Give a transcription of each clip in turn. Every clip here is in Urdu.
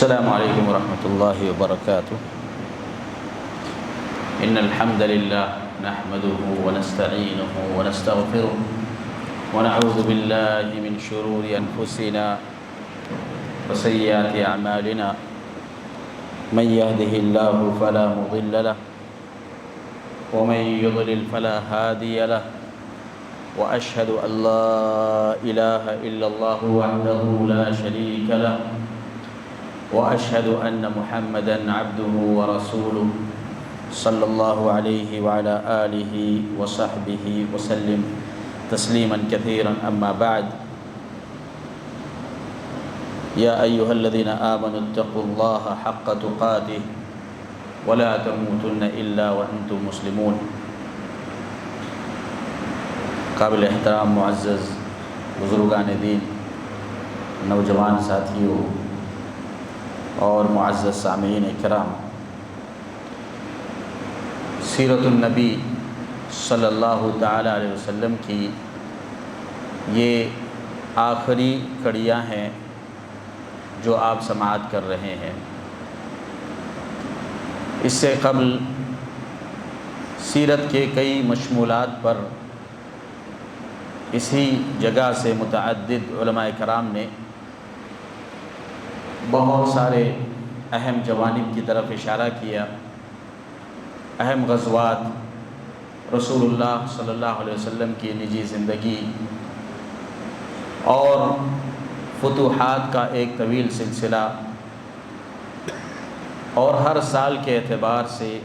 السلام علیکم ورحمۃ اللہ وبرکاتہ۔ ان الحمد للہ نحمده ونستعینه ونستغفره ونعوذ باللہ من شرور انفسنا وسیئات اعمالنا من يهده الله فلا مضل له ومن يضلل فلا هادي له واشهد ان لا اله الا الله وحده لا شريك له وأشهد أن محمدًا عبده ورسوله صلى الله عليه وعلى آله وصحبه وسلم تسليمًا كثيرًا أما بعد يا أيها الذين آمنوا اتقوا الله حق تقاته ولا تموتن إلا وأنتم مسلمون۔ قابل احترام معزز بزرگان دین، نوجوان ساتھیوں اور معزز سامعین کرام، سیرت النبی صلی اللہ تعالی علیہ وسلم کی یہ آخری کڑیاں ہیں جو آپ سماعت کر رہے ہیں۔ اس سے قبل سیرت کے کئی مشمولات پر اسی جگہ سے متعدد علماء کرام نے بہت سارے اہم جوانب کی طرف اشارہ کیا، اہم غزوات، رسول اللہ صلی اللہ علیہ وسلم کی نجی زندگی اور فتوحات کا ایک طویل سلسلہ، اور ہر سال کے اعتبار سے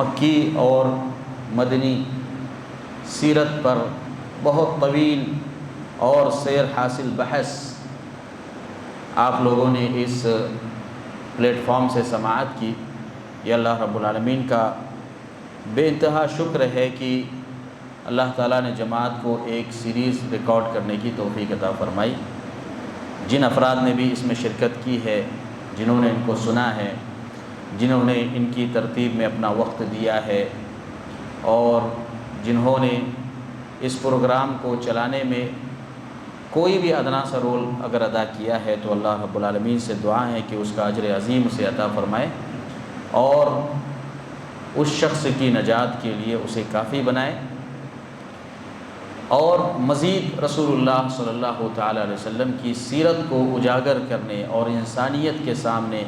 مکی اور مدنی سیرت پر بہت طویل اور سیر حاصل بحث آپ لوگوں نے اس پلیٹ فارم سے سماعت کی۔ یہ اللہ رب العالمین کا بے انتہا شکر ہے کہ اللہ تعالیٰ نے جماعت کو ایک سیریز ریکارڈ کرنے کی توفیق عطا فرمائی۔ جن افراد نے بھی اس میں شرکت کی ہے، جنہوں نے ان کو سنا ہے، جنہوں نے ان کی ترتیب میں اپنا وقت دیا ہے، اور جنہوں نے اس پروگرام کو چلانے میں کوئی بھی ادنا سا رول اگر ادا کیا ہے، تو اللہ رب العالمین سے دعا ہے کہ اس کا اجر عظیم اسے عطا فرمائے اور اس شخص کی نجات کے لیے اسے کافی بنائے، اور مزید رسول اللہ صلی اللہ تعالی علیہ وسلم کی سیرت کو اجاگر کرنے اور انسانیت کے سامنے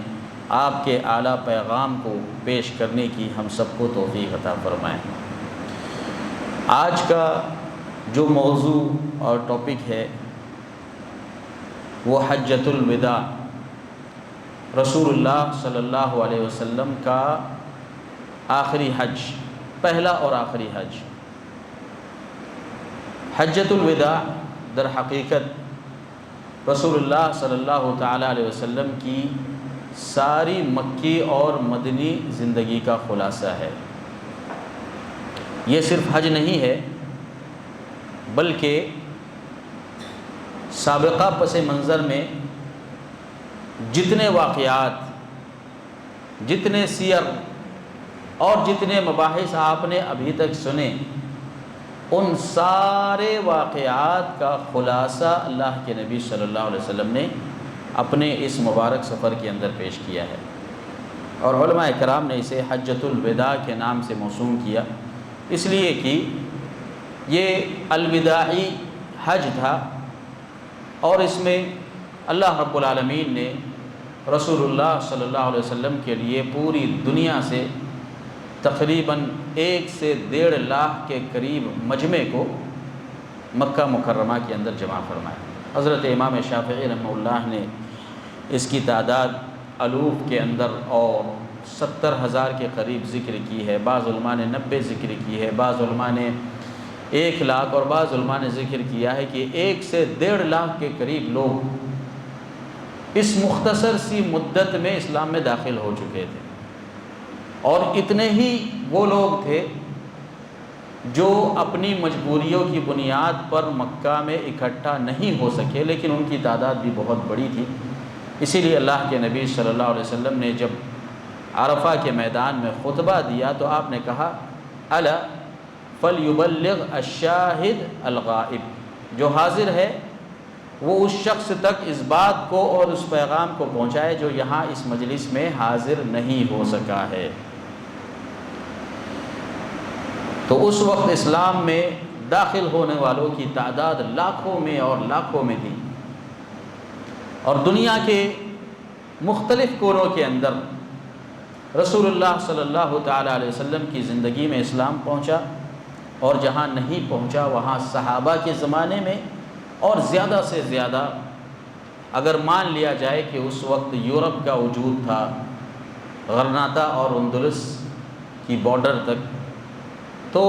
آپ کے اعلیٰ پیغام کو پیش کرنے کی ہم سب کو توفیق عطا فرمائے۔ آج کا جو موضوع اور ٹاپک ہے وہ حجۃ الوداع، رسول اللہ صلی اللہ علیہ وسلم کا آخری حج، پہلا اور آخری حج۔ حجۃ الوداع در حقیقت رسول اللہ صلی اللہ تعالی علیہ وسلم کی ساری مکی اور مدنی زندگی کا خلاصہ ہے۔ یہ صرف حج نہیں ہے، بلکہ سابقہ پس منظر میں جتنے واقعات، جتنے سیر اور جتنے مباحث آپ نے ابھی تک سنے، ان سارے واقعات کا خلاصہ اللہ کے نبی صلی اللہ علیہ وسلم نے اپنے اس مبارک سفر کے اندر پیش کیا ہے، اور علماء کرام نے اسے حجۃ الوداع کے نام سے موسوم کیا، اس لیے کہ یہ الوداعی حج تھا، اور اس میں اللہ رب العالمین نے رسول اللہ صلی اللہ علیہ وسلم کے لیے پوری دنیا سے تقریباً 1 سے 1.5 لاکھ کے قریب مجمع کو مکہ مکرمہ کے اندر جمع فرمایا۔ حضرت امام شافعی رحمہ اللہ نے اس کی تعداد الوف کے اندر اور 70,000 کے قریب ذکر کی ہے، بعض علماء نے 90 ذکر کی ہے، بعض علماء نے 1 لاکھ، اور بعض علماء نے ذکر کیا ہے کہ 1 سے 1.5 لاکھ کے قریب لوگ اس مختصر سی مدت میں اسلام میں داخل ہو چکے تھے، اور اتنے ہی وہ لوگ تھے جو اپنی مجبوریوں کی بنیاد پر مکہ میں اکٹھا نہیں ہو سکے، لیکن ان کی تعداد بھی بہت بڑی تھی۔ اسی لیے اللہ کے نبی صلی اللہ علیہ وسلم نے جب عرفہ کے میدان میں خطبہ دیا تو آپ نے کہا الا فلیبلغ الشاہد الغائب، جو حاضر ہے وہ اس شخص تک اس بات کو اور اس پیغام کو پہنچائے جو یہاں اس مجلس میں حاضر نہیں ہو سکا ہے۔ تو اس وقت اسلام میں داخل ہونے والوں کی تعداد لاکھوں میں اور لاکھوں میں تھی، اور دنیا کے مختلف کونوں کے اندر رسول اللہ صلی اللہ تعالیٰ علیہ وسلم کی زندگی میں اسلام پہنچا، اور جہاں نہیں پہنچا وہاں صحابہ کے زمانے میں، اور زیادہ سے زیادہ اگر مان لیا جائے کہ اس وقت یورپ کا وجود تھا، غرناطہ اور اندلس کی بارڈر تک، تو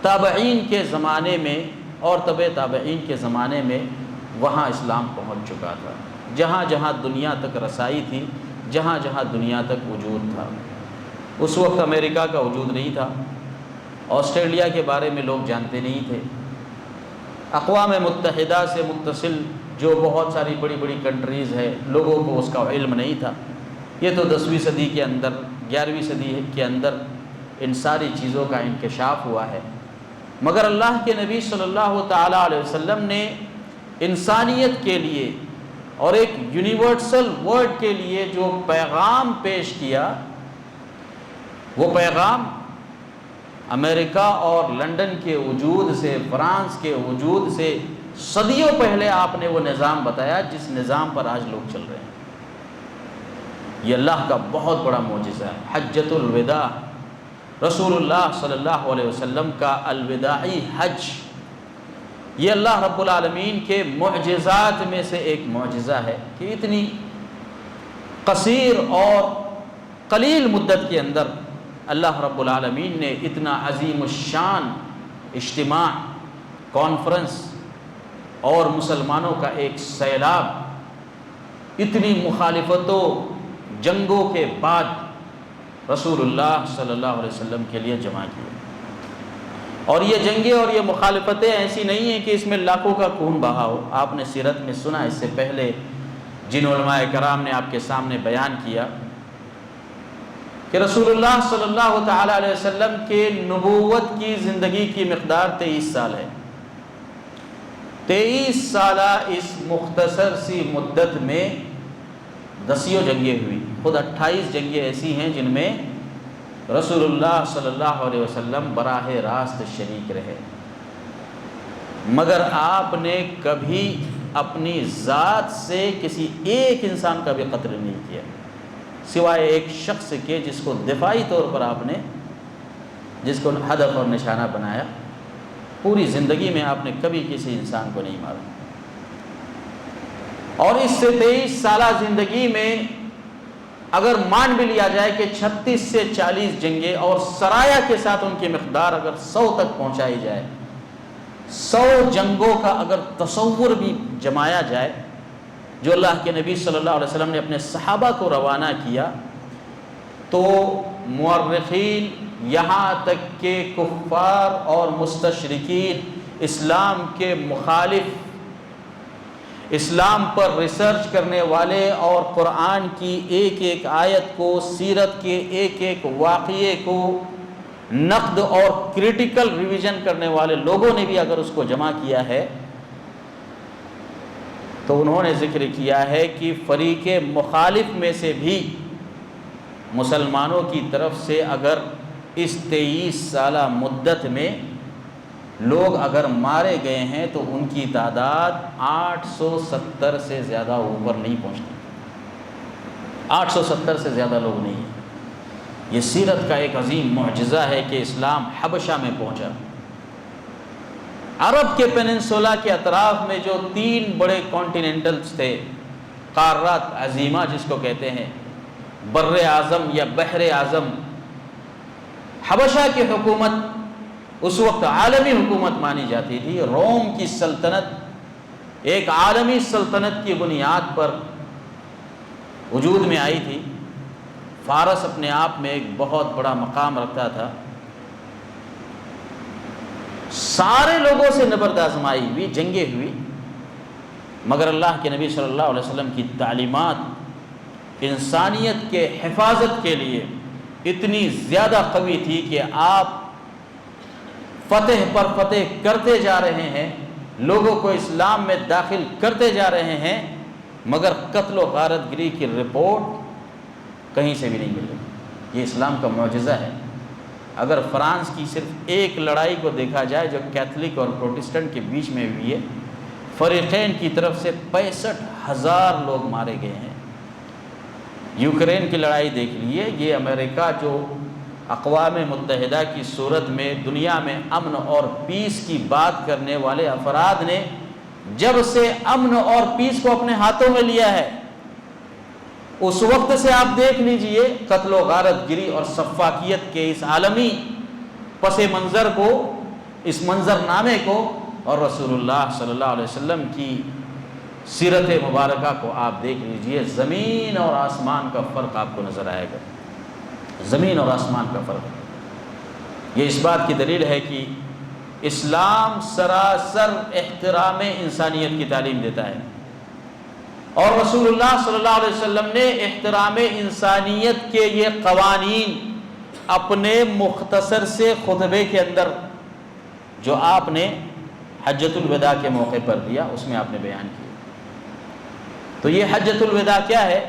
تابعین کے زمانے میں اور تبع تابعین کے زمانے میں وہاں اسلام پہنچ چکا تھا۔ جہاں جہاں دنیا تک رسائی تھی، جہاں جہاں دنیا تک وجود تھا۔ اس وقت امریکہ کا وجود نہیں تھا، آسٹریلیا کے بارے میں لوگ جانتے نہیں تھے، اقوام متحدہ سے متصل جو بہت ساری بڑی بڑی کنٹریز ہے، لوگوں کو اس کا علم نہیں تھا۔ یہ تو 10ویں صدی کے اندر، 11ویں صدی کے اندر ان ساری چیزوں کا انکشاف ہوا ہے۔ مگر اللہ کے نبی صلی اللہ تعالیٰ علیہ وسلم نے انسانیت کے لیے اور ایک یونیورسل ورڈ کے لیے جو پیغام پیش کیا، وہ پیغام امریکہ اور لنڈن کے وجود سے، فرانس کے وجود سے صدیوں پہلے آپ نے وہ نظام بتایا جس نظام پر آج لوگ چل رہے ہیں۔ یہ اللہ کا بہت بڑا معجزہ ہے۔ حجۃ الوداع، رسول اللہ صلی اللہ علیہ وسلم کا الوداعی حج، یہ اللہ رب العالمین کے معجزات میں سے ایک معجزہ ہے کہ اتنی قصیر اور قلیل مدت کے اندر اللہ رب العالمین نے اتنا عظیم الشان اجتماع، کانفرنس اور مسلمانوں کا ایک سیلاب، اتنی مخالفتوں، جنگوں کے بعد رسول اللہ صلی اللہ علیہ وسلم کے لیے جمع کیا۔ اور یہ جنگیں اور یہ مخالفتیں ایسی نہیں ہیں کہ اس میں لاکھوں کا خون بہا ہو۔ آپ نے سیرت میں سنا، اس سے پہلے جن علماء کرام نے آپ کے سامنے بیان کیا کہ رسول اللہ صلی اللہ تعالیٰ علیہ وسلم کے نبوت کی زندگی کی مقدار 23 سال ہے۔ 23 سالہ اس مختصر سی مدت میں 10 جنگیں ہوئی، خود 28 جنگیں ایسی ہیں جن میں رسول اللہ صلی اللہ علیہ وسلم براہ راست شریک رہے، مگر آپ نے کبھی اپنی ذات سے کسی ایک انسان کا بھی قتل نہیں کیا، سوائے ایک شخص کے جس کو دفاعی طور پر آپ نے، جس کو ہدف اور نشانہ بنایا۔ پوری زندگی میں آپ نے کبھی کسی انسان کو نہیں مارا۔ اور اس سے 23 سالہ زندگی میں اگر مان بھی لیا جائے کہ 36 سے 40 جنگیں اور سرایا کے ساتھ ان کی مقدار اگر 100 تک پہنچائی جائے، 100 جنگوں کا اگر تصور بھی جمایا جائے جو اللہ کے نبی صلی اللہ علیہ وسلم نے اپنے صحابہ کو روانہ کیا، تو مورخین یہاں تک کہ کفار اور مستشرکین، اسلام کے مخالف، اسلام پر ریسرچ کرنے والے اور قرآن کی ایک ایک آیت کو، سیرت کے ایک ایک واقعے کو نقد اور کریٹیکل ریویژن کرنے والے لوگوں نے بھی اگر اس کو جمع کیا ہے تو انہوں نے ذکر کیا ہے کہ فریق مخالف میں سے بھی مسلمانوں کی طرف سے اگر اس 23 سالہ مدت میں لوگ اگر مارے گئے ہیں تو ان کی تعداد 870 سے زیادہ اوپر نہیں پہنچتی، 870 سے زیادہ لوگ نہیں ہیں۔ یہ سیرت کا ایک عظیم معجزہ ہے کہ اسلام حبشہ میں پہنچا۔ عرب کے پیننسولا کے اطراف میں جو 3 بڑے کانٹیننٹلز تھے، قارات عظیمہ جس کو کہتے ہیں، بر اعظم یا بحر اعظم، حبشہ کی حکومت اس وقت عالمی حکومت مانی جاتی تھی۔ روم کی سلطنت ایک عالمی سلطنت کی بنیاد پر وجود میں آئی تھی۔ فارس اپنے آپ میں ایک بہت بڑا مقام رکھتا تھا۔ سارے لوگوں سے نبرد آزمائی ہوئی، جنگیں ہوئی، مگر اللہ کے نبی صلی اللہ علیہ وسلم کی تعلیمات انسانیت کے حفاظت کے لیے اتنی زیادہ قوی تھی کہ آپ فتح پر فتح کرتے جا رہے ہیں، لوگوں کو اسلام میں داخل کرتے جا رہے ہیں، مگر قتل و غارت گری کی رپورٹ کہیں سے بھی نہیں مل رہی۔ یہ اسلام کا معجزہ ہے۔ اگر فرانس کی صرف ایک لڑائی کو دیکھا جائے جو کیتھولک اور پروٹسٹنٹ کے بیچ میں ہوئی ہے، فریقین کی طرف سے 65,000 لوگ مارے گئے ہیں۔ یوکرین کی لڑائی دیکھ لیے، یہ امریکہ جو اقوام متحدہ کی صورت میں دنیا میں امن اور پیس کی بات کرنے والے افراد نے جب سے امن اور پیس کو اپنے ہاتھوں میں لیا ہے، اس وقت سے آپ دیکھ لیجئے قتل و غارت گری اور سفاکیت کے اس عالمی پس منظر کو، اس منظر نامے کو، اور رسول اللہ صلی اللہ علیہ وسلم کی سیرت مبارکہ کو آپ دیکھ لیجئے، زمین اور آسمان کا فرق آپ کو نظر آئے گا۔ زمین اور آسمان کا فرق۔ یہ اس بات کی دلیل ہے کہ اسلام سراسر احترام انسانیت کی تعلیم دیتا ہے، اور رسول اللہ صلی اللہ علیہ وسلم نے احترام انسانیت کے یہ قوانین اپنے مختصر سے خطبے کے اندر جو آپ نے حجۃ الوداع کے موقع پر دیا، اس میں آپ نے بیان کیا۔ تو یہ حجۃ الوداع کیا ہے؟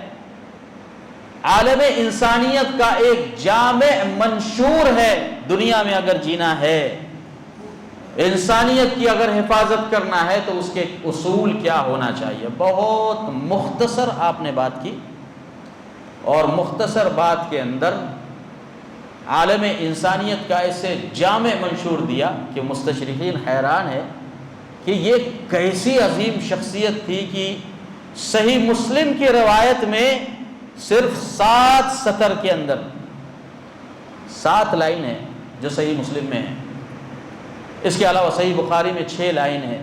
عالم انسانیت کا ایک جامع منشور ہے۔ دنیا میں اگر جینا ہے، انسانیت کی اگر حفاظت کرنا ہے، تو اس کے اصول کیا ہونا چاہیے۔ بہت مختصر آپ نے بات کی، اور مختصر بات کے اندر عالم انسانیت کا ایسے جامع منشور دیا کہ مستشرقین حیران ہے کہ یہ کیسی عظیم شخصیت تھی کہ صحیح مسلم کی روایت میں صرف 7 سطر کے اندر 7 لائن ہے جو صحیح مسلم میں ہے۔ اس کے علاوہ صحیح بخاری میں 6 لائن ہے۔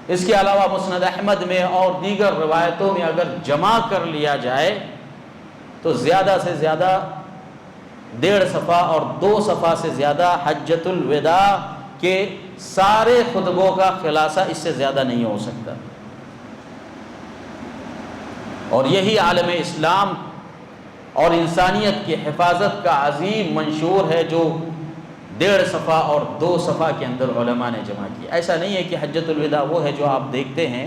اس کے علاوہ مسند احمد میں اور دیگر روایتوں میں اگر جمع کر لیا جائے تو زیادہ سے زیادہ 1.5 صفحہ اور 2 صفحہ سے زیادہ حجۃ الوداع کے سارے خطبوں کا خلاصہ اس سے زیادہ نہیں ہو سکتا۔ اور یہی عالم اسلام اور انسانیت کی حفاظت کا عظیم منشور ہے جو 1.5 صفحہ اور 2 صفحہ کے اندر علماء نے جمع کیا۔ ایسا نہیں ہے کہ حجۃ الوداع وہ ہے جو آپ دیکھتے ہیں،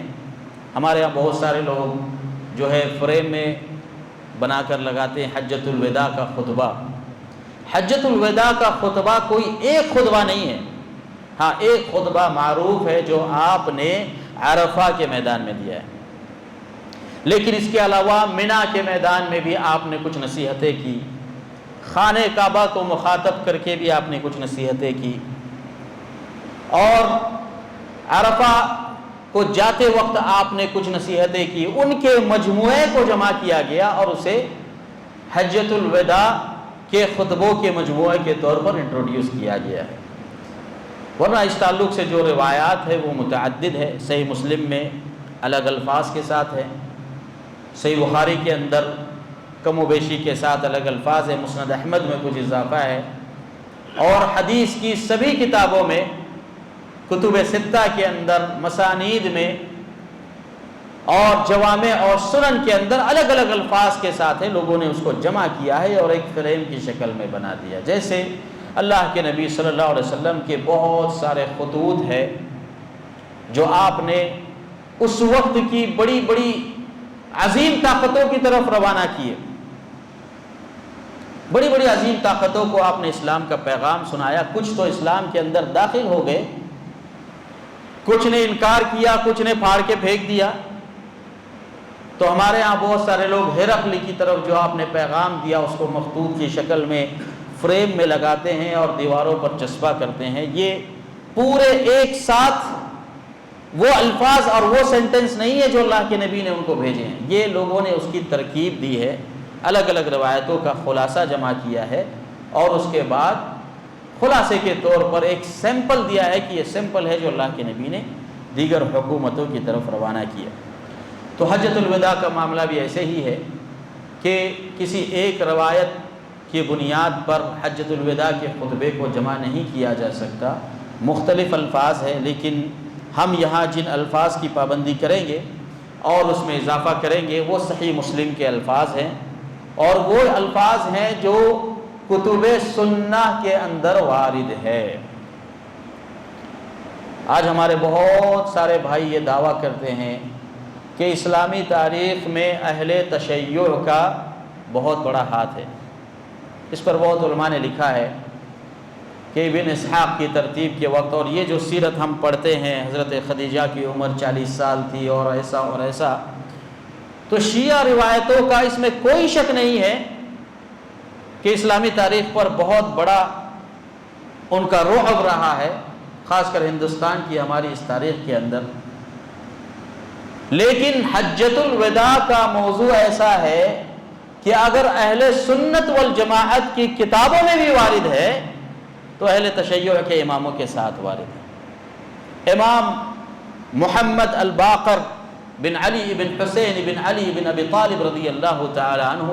ہمارے یہاں بہت سارے لوگ جو ہے فریم میں بنا کر لگاتے ہیں حجۃ الوداع کا خطبہ۔ حجۃ الوداع کا خطبہ کوئی ایک خطبہ نہیں ہے، ہاں ایک خطبہ معروف ہے جو آپ نے عرفہ کے میدان میں دیا ہے، لیکن اس کے علاوہ منی کے میدان میں بھی آپ نے کچھ نصیحتیں کی، خانہ کعبہ کو مخاطب کر کے بھی آپ نے کچھ نصیحتیں کی، اور عرفہ کو جاتے وقت آپ نے کچھ نصیحتیں کی۔ ان کے مجموعے کو جمع کیا گیا اور اسے حجۃ الوداع کے خطبوں کے مجموعے کے طور پر انٹروڈیوس کیا گیا ہے۔ ورنہ اس تعلق سے جو روایات ہے وہ متعدد ہے۔ صحیح مسلم میں الگ الفاظ کے ساتھ ہے، صحیح بخاری کے اندر کم و بیشی کے ساتھ الگ الفاظ ہے، مسند احمد میں کچھ اضافہ ہے، اور حدیث کی سبھی کتابوں میں، کتب ستہ کے اندر، مسانید میں اور جوامع اور سنن کے اندر الگ الگ الفاظ کے ساتھ ہے۔ لوگوں نے اس کو جمع کیا ہے اور ایک فریم کی شکل میں بنا دیا۔ جیسے اللہ کے نبی صلی اللہ علیہ وسلم کے بہت سارے خطوط ہے جو آپ نے اس وقت کی بڑی بڑی عظیم طاقتوں کی طرف روانہ کیے، بڑی بڑی عظیم طاقتوں کو آپ نے اسلام کا پیغام سنایا۔ کچھ تو اسلام کے اندر داخل ہو گئے، کچھ نے انکار کیا، کچھ نے پھاڑ کے پھینک دیا۔ تو ہمارے ہاں بہت سارے لوگ ہرقل کی طرف جو آپ نے پیغام دیا اس کو مخطوط کی شکل میں فریم میں لگاتے ہیں اور دیواروں پر چسپاں کرتے ہیں۔ یہ پورے ایک ساتھ وہ الفاظ اور وہ سینٹنس نہیں ہے جو اللہ کے نبی نے ان کو بھیجے ہیں، یہ لوگوں نے اس کی ترکیب دی ہے، الگ الگ روایتوں کا خلاصہ جمع کیا ہے، اور اس کے بعد خلاصے کے طور پر ایک سیمپل دیا ہے کہ یہ سیمپل ہے جو اللہ کے نبی نے دیگر حکومتوں کی طرف روانہ کیا۔ تو حجۃ الوداع کا معاملہ بھی ایسے ہی ہے کہ کسی ایک روایت کی بنیاد پر حجۃ الوداع کے خطبے کو جمع نہیں کیا جا سکتا، مختلف الفاظ ہیں، لیکن ہم یہاں جن الفاظ کی پابندی کریں گے اور اس میں اضافہ کریں گے وہ صحیح مسلم کے الفاظ ہیں، اور وہ الفاظ ہیں جو کتب سنہ کے اندر وارد ہے۔ آج ہمارے بہت سارے بھائی یہ دعویٰ کرتے ہیں کہ اسلامی تاریخ میں اہل تشیع کا بہت بڑا ہاتھ ہے۔ اس پر بہت علماء نے لکھا ہے کہ ابن اسحاق کی ترتیب کے وقت، اور یہ جو سیرت ہم پڑھتے ہیں، حضرت خدیجہ کی عمر 40 سال تھی اور ایسا، تو شیعہ روایتوں کا اس میں کوئی شک نہیں ہے کہ اسلامی تاریخ پر بہت بڑا ان کا رعب رہا ہے، خاص کر ہندوستان کی ہماری اس تاریخ کے اندر۔ لیکن حجۃ الوداع کا موضوع ایسا ہے کہ اگر اہل سنت والجماعت کی کتابوں میں بھی وارد ہے تو اہل تشیع کے اماموں کے ساتھ وارد ہے۔ امام محمد الباقر بن علی بن حسین بن علی بن ابی طالب رضی اللہ تعالی عنہ،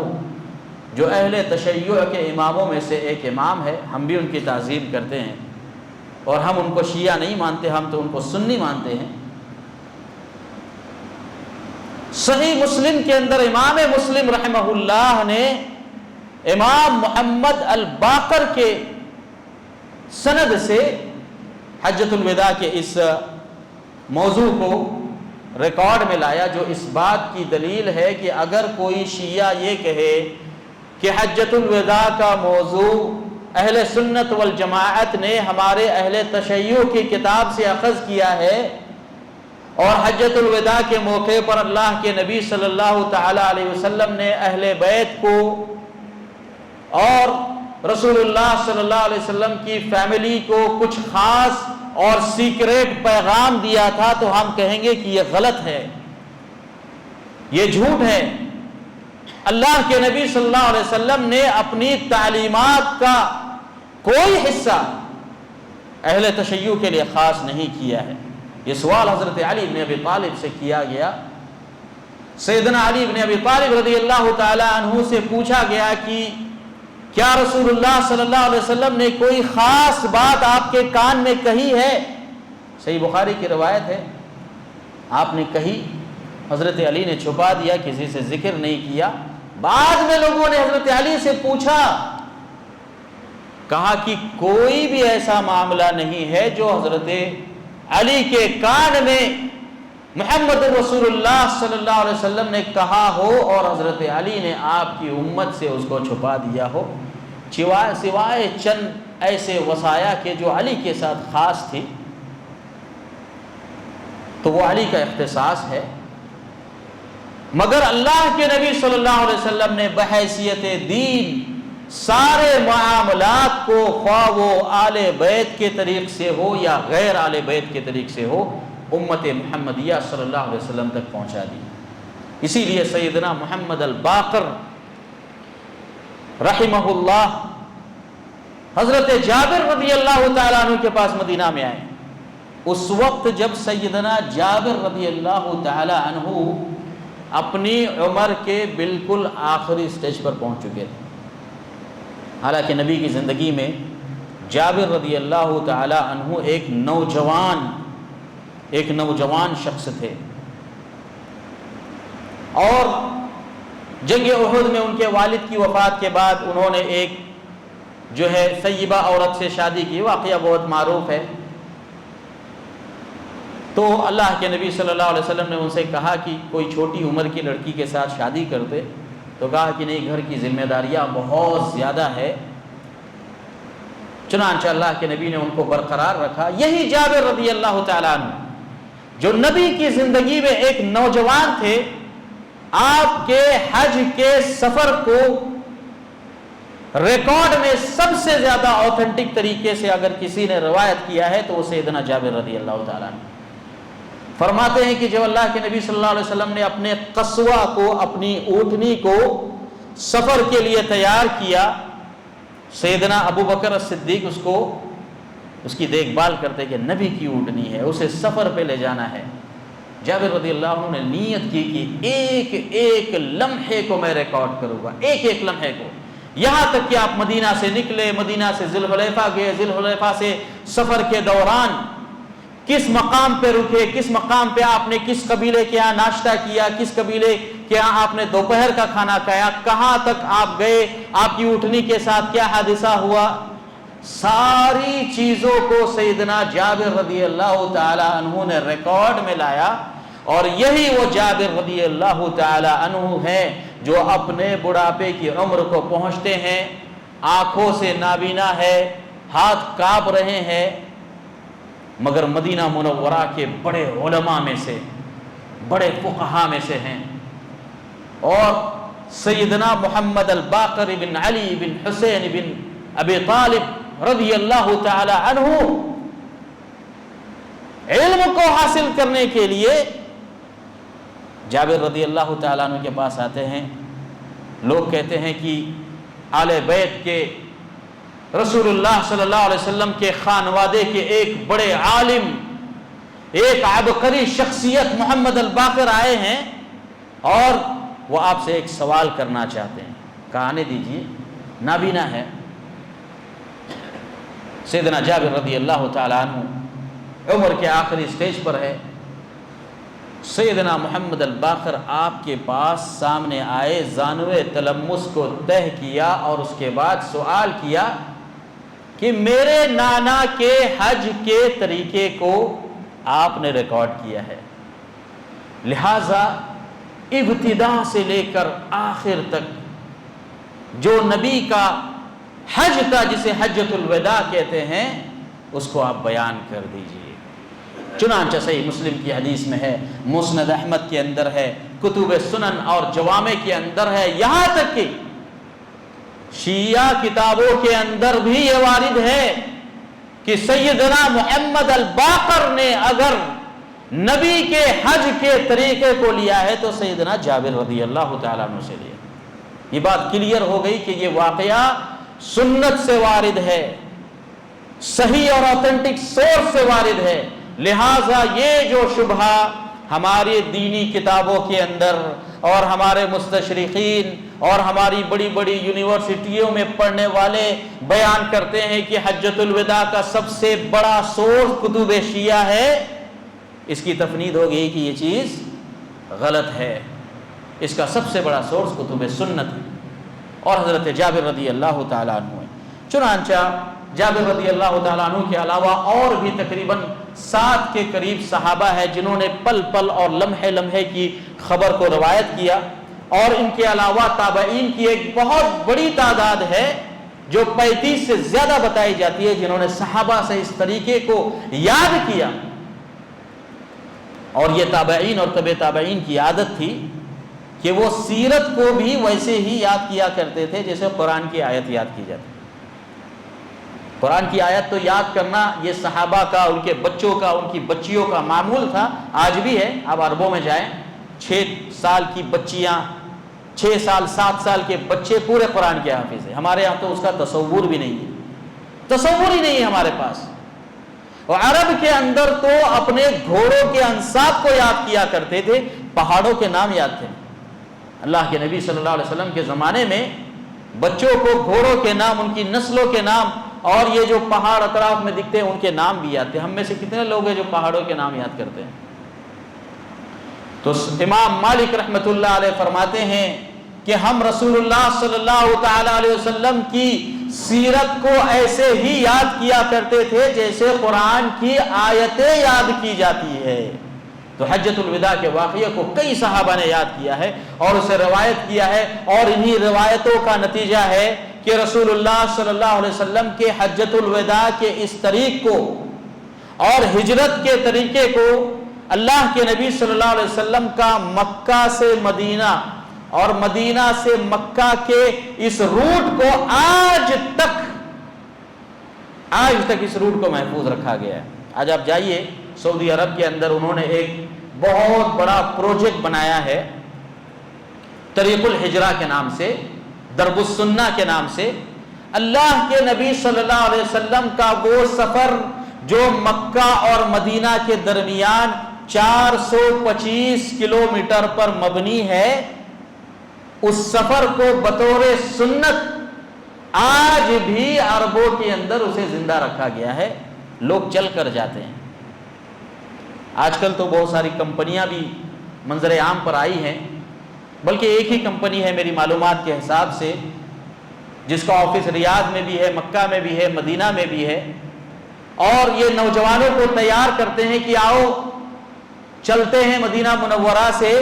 جو اہل تشیع کے اماموں میں سے ایک امام ہے، ہم بھی ان کی تعظیم کرتے ہیں، اور ہم ان کو شیعہ نہیں مانتے، ہم تو ان کو سنی مانتے ہیں۔ صحیح مسلم کے اندر امام مسلم رحمہ اللہ نے امام محمد الباقر کے سند سے حجۃ الوداع کے اس موضوع کو ریکارڈ میں لایا، جو اس بات کی دلیل ہے کہ اگر کوئی شیعہ یہ کہے کہ حجۃ الوداع کا موضوع اہل سنت والجماعت نے ہمارے اہل تشیع کی کتاب سے اخذ کیا ہے، اور حجۃ الوداع کے موقع پر اللہ کے نبی صلی اللہ تعالی علیہ وسلم نے اہل بیت کو اور رسول اللہ صلی اللہ علیہ وسلم کی فیملی کو کچھ خاص اور سیکریٹ پیغام دیا تھا، تو ہم کہیں گے کہ یہ غلط ہے، یہ جھوٹ ہے۔ اللہ کے نبی صلی اللہ علیہ وسلم نے اپنی تعلیمات کا کوئی حصہ اہل تشیع کے لیے خاص نہیں کیا ہے۔ یہ سوال حضرت علی بن ابی طالب سے کیا گیا۔ سیدنا علی بن ابی طالب رضی اللہ تعالی عنہ سے پوچھا گیا کہ کیا رسول اللہ صلی اللہ علیہ وسلم نے کوئی خاص بات آپ کے کان میں کہی ہے؟ صحیح بخاری کی روایت ہے، آپ نے کہی، حضرت علی نے چھپا دیا، کسی سے ذکر نہیں کیا۔ بعد میں لوگوں نے حضرت علی سے پوچھا، کہا کہ کوئی بھی ایسا معاملہ نہیں ہے جو حضرت علی کے کان میں محمد رسول اللہ صلی اللہ علیہ وسلم نے کہا ہو اور حضرت علی نے آپ کی امت سے اس کو چھپا دیا ہو، سوائے چند ایسے وصایا کے جو علی کے ساتھ خاص تھی، تو وہ علی کا اختصاص ہے۔ مگر اللہ کے نبی صلی اللہ علیہ وسلم نے بحیثیت دین سارے معاملات کو، خواہ وہ آل بیت کے طریق سے ہو یا غیر آل بیت کے طریق سے ہو، امت محمدیہ صلی اللہ علیہ وسلم تک پہنچا دی۔ اسی لیے سیدنا محمد الباقر رحمہ اللہ حضرت جابر رضی اللہ تعالیٰ عنہ کے پاس مدینہ میں آئے۔ اس وقت جب سیدنا جابر رضی اللہ تعالیٰ عنہ اپنی عمر کے بالکل آخری سٹیج پر پہنچ چکے تھے، حالانکہ نبی کی زندگی میں جابر رضی اللہ تعالی عنہ ایک نوجوان شخص تھے، اور جنگ احد میں ان کے والد کی وفات کے بعد انہوں نے ایک جو ہے سیبہ عورت سے شادی کی، واقعہ بہت معروف ہے۔ تو اللہ کے نبی صلی اللہ علیہ وسلم نے ان سے کہا کہ کوئی چھوٹی عمر کی لڑکی کے ساتھ شادی کر دے، تو کہا کہ نہیں، گھر کی ذمہ داریاں بہت زیادہ ہے۔ چنانچہ اللہ کے نبی نے ان کو برقرار رکھا۔ یہی جابر رضی اللہ تعالیٰ عنہ جو نبی کی زندگی میں ایک نوجوان تھے، آپ کے حج کے سفر کو ریکارڈ میں سب سے زیادہ آتھینٹک طریقے سے اگر کسی نے روایت کیا ہے تو وہ سیدنا جابر رضی اللہ تعالیٰ عنہ فرماتے ہیں کہ جب اللہ کے نبی صلی اللہ علیہ وسلم نے اپنے قصوہ کو، اپنی اونٹنی کو سفر کے لیے تیار کیا، سیدنا ابو بکر الصدیق اس کی دیکھ بھال کرتے کہ نبی کی اونٹنی ہے، اسے سفر پہ لے جانا ہے۔ جابر رضی اللہ عنہ نے نیت کی کہ ایک ایک لمحے کو میں ریکارڈ کروں گا، ایک ایک لمحے کو، یہاں تک کہ آپ مدینہ سے نکلے، مدینہ سے ذی الحلیفہ گئے، ذی الحلیفہ سے سفر کے دوران کس مقام پہ رکے، کس مقام پہ آپ نے کس قبیلے کے یہاں ناشتہ کیا، کس قبیلے کے یہاں آپ نے دوپہر کا کھانا کھایا، کہاں تک آپ گئے، آپ کی اونٹنی کے ساتھ کیا حادثہ ہوا، ساری چیزوں کو سیدنا جابر رضی اللہ تعالی عنہ نے ریکارڈ میں لایا، اور یہی وہ جابر رضی اللہ تعالی عنہ ہے جو اپنے بڑھاپے کی عمر کو پہنچتے ہیں، آنکھوں سے نابینا ہے، ہاتھ کانپ رہے ہیں، مگر مدینہ منورہ کے بڑے علماء میں سے، بڑے فقہاء میں سے ہیں۔ اور سیدنا محمد الباقر بن علی بن حسین بن ابی طالب رضی اللہ تعالی عنہ علم کو حاصل کرنے کے لیے جابر رضی اللہ تعالیٰ عنہ کے پاس آتے ہیں۔ لوگ کہتے ہیں کہ آل بیت کے رسول اللہ صلی اللہ علیہ وسلم کے خانوادے کے ایک بڑے عالم، ایک عبقری شخصیت محمد الباقر آئے ہیں اور وہ آپ سے ایک سوال کرنا چاہتے ہیں۔ کہا آنے دیجیے، نابینا ہے۔ سیدنا جابر رضی اللہ تعالیٰ عنہ عمر کے آخری سٹیج پر ہے۔ سیدنا محمد الباقر آپ کے پاس سامنے آئے، زانوِ تلمس کو تہہ کیا اور اس کے بعد سوال کیا کہ میرے نانا کے حج کے طریقے کو آپ نے ریکارڈ کیا ہے، لہٰذا ابتدا سے لے کر آخر تک جو نبی کا حج تھا، جسے حجۃ الوداع کہتے ہیں، اس کو آپ بیان کر دیجئے۔ چنانچہ صحیح مسلم کی حدیث میں ہے، مسند احمد کے اندر ہے، کتب سنن اور جوامع کے اندر ہے، یہاں تک کہ شیعہ کتابوں کے اندر بھی یہ وارد ہے کہ سیدنا محمد الباقر نے اگر نبی کے حج کے طریقے کو لیا ہے تو سیدنا جابر رضی اللہ تعالیٰ عنہ سے لیا۔ یہ بات کلیئر ہو گئی کہ یہ واقعہ سنت سے وارد ہے، صحیح اور اوتھینٹک سورس سے وارد ہے، لہٰذا یہ جو شبہ ہماری دینی کتابوں کے اندر اور ہمارے مستشرقین اور ہماری بڑی بڑی یونیورسٹیوں میں پڑھنے والے بیان کرتے ہیں کہ حجۃ الوداع کا سب سے بڑا سورس کتب شیعہ ہے، اس کی تفنید ہو گئی کہ یہ چیز غلط ہے۔ اس کا سب سے بڑا سورس کتب سنت ہے اور حضرت جابر رضی اللہ تعالیٰ عنہ ہے۔ چنانچہ جابر رضی اللہ تعالیٰ عنہ کے علاوہ اور بھی تقریباً 7 کے قریب صحابہ ہیں جنہوں نے پل پل اور لمحے لمحے کی خبر کو روایت کیا، اور ان کے علاوہ تابعین کی ایک بہت بڑی تعداد ہے جو 35 سے زیادہ بتائی جاتی ہے جنہوں نے صحابہ سے اس طریقے کو یاد کیا۔ اور یہ تابعین اور تبع تابعین کی عادت تھی کہ وہ سیرت کو بھی ویسے ہی یاد کیا کرتے تھے جیسے قرآن کی آیت یاد کی جاتی۔ قرآن کی آیت تو یاد کرنا یہ صحابہ کا، ان کے بچوں کا، ان کی بچیوں کا معمول تھا، آج بھی ہے۔ آپ عربوں میں جائیں، 6 سال کی بچیاں، 6 سال 7 سال کے بچے پورے قرآن کے حافظ ہیں۔ ہمارے یہاں تو اس کا تصور بھی نہیں ہے، تصور ہی نہیں ہے ہمارے پاس۔ اور عرب کے اندر تو اپنے گھوڑوں کے انساب کو یاد کیا کرتے تھے، پہاڑوں کے نام یاد تھے۔ اللہ کے نبی صلی اللہ علیہ وسلم کے زمانے میں بچوں کو گھوڑوں کے نام، ان کی نسلوں کے نام، اور یہ جو پہاڑ اطراف میں دکھتے ہیں ان کے نام بھی یاد تھے۔ ہم میں سے کتنے لوگ ہیں جو پہاڑوں کے نام یاد کرتے ہیں؟ تو امام مالک رحمۃ اللہ علیہ فرماتے ہیں کہ ہم رسول اللہ صلی اللہ تعالی علیہ وسلم کی سیرت کو ایسے ہی یاد کیا کرتے تھے جیسے قرآن کی آیتیں یاد کی جاتی ہے۔ تو حجۃ الوداع کے واقعے کو کئی صحابہ نے یاد کیا ہے اور اسے روایت کیا ہے، اور انہی روایتوں کا نتیجہ ہے کہ رسول اللہ صلی اللہ علیہ وسلم کے حجۃ الوداع کے اس طریق کو اور ہجرت کے طریقے کو اللہ کے نبی صلی اللہ علیہ وسلم کا مکہ سے مدینہ اور مدینہ سے مکہ کے اس روٹ کو آج تک اس روٹ کو محفوظ رکھا گیا ہے۔ آج آپ جائیے سعودی عرب کے اندر، انہوں نے ایک بہت بڑا پروجیکٹ بنایا ہے طریق الحجرہ کے نام سے، درب السنہ کے نام سے۔ اللہ کے نبی صلی اللہ علیہ وسلم کا وہ سفر جو مکہ اور مدینہ کے درمیان 425 کلومیٹر پر مبنی ہے، اس سفر کو بطور سنت آج بھی عربوں کے اندر اسے زندہ رکھا گیا ہے، لوگ چل کر جاتے ہیں۔ آج کل تو بہت ساری کمپنیاں بھی منظر عام پر آئی ہیں، بلکہ ایک ہی کمپنی ہے میری معلومات کے حساب سے جس کا آفس ریاض میں بھی ہے، مکہ میں بھی ہے، مدینہ میں بھی ہے، اور یہ نوجوانوں کو تیار کرتے ہیں کہ آؤ چلتے ہیں مدینہ منورہ سے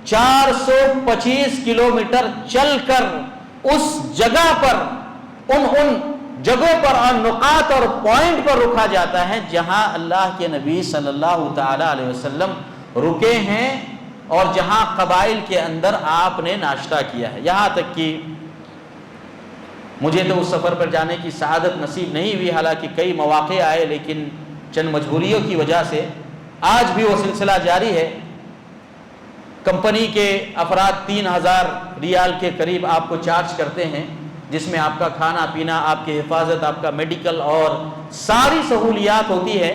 425 کلومیٹر چل کر اس جگہ پر ان جگہوں پر اور نقاط اور پوائنٹ پر رکا جاتا ہے جہاں اللہ کے نبی صلی اللہ تعالی علیہ وسلم رکے ہیں اور جہاں قبائل کے اندر آپ نے ناشتہ کیا ہے۔ یہاں تک کہ مجھے تو اس سفر پر جانے کی سعادت نصیب نہیں ہوئی، حالانکہ کئی مواقع آئے، لیکن چند مجبوریوں کی وجہ سے آج بھی وہ سلسلہ جاری ہے۔ کمپنی کے افراد 3000 ریال کے قریب آپ کو چارج کرتے ہیں، جس میں آپ کا کھانا پینا، آپ کی حفاظت، آپ کا میڈیکل اور ساری سہولیات ہوتی ہے۔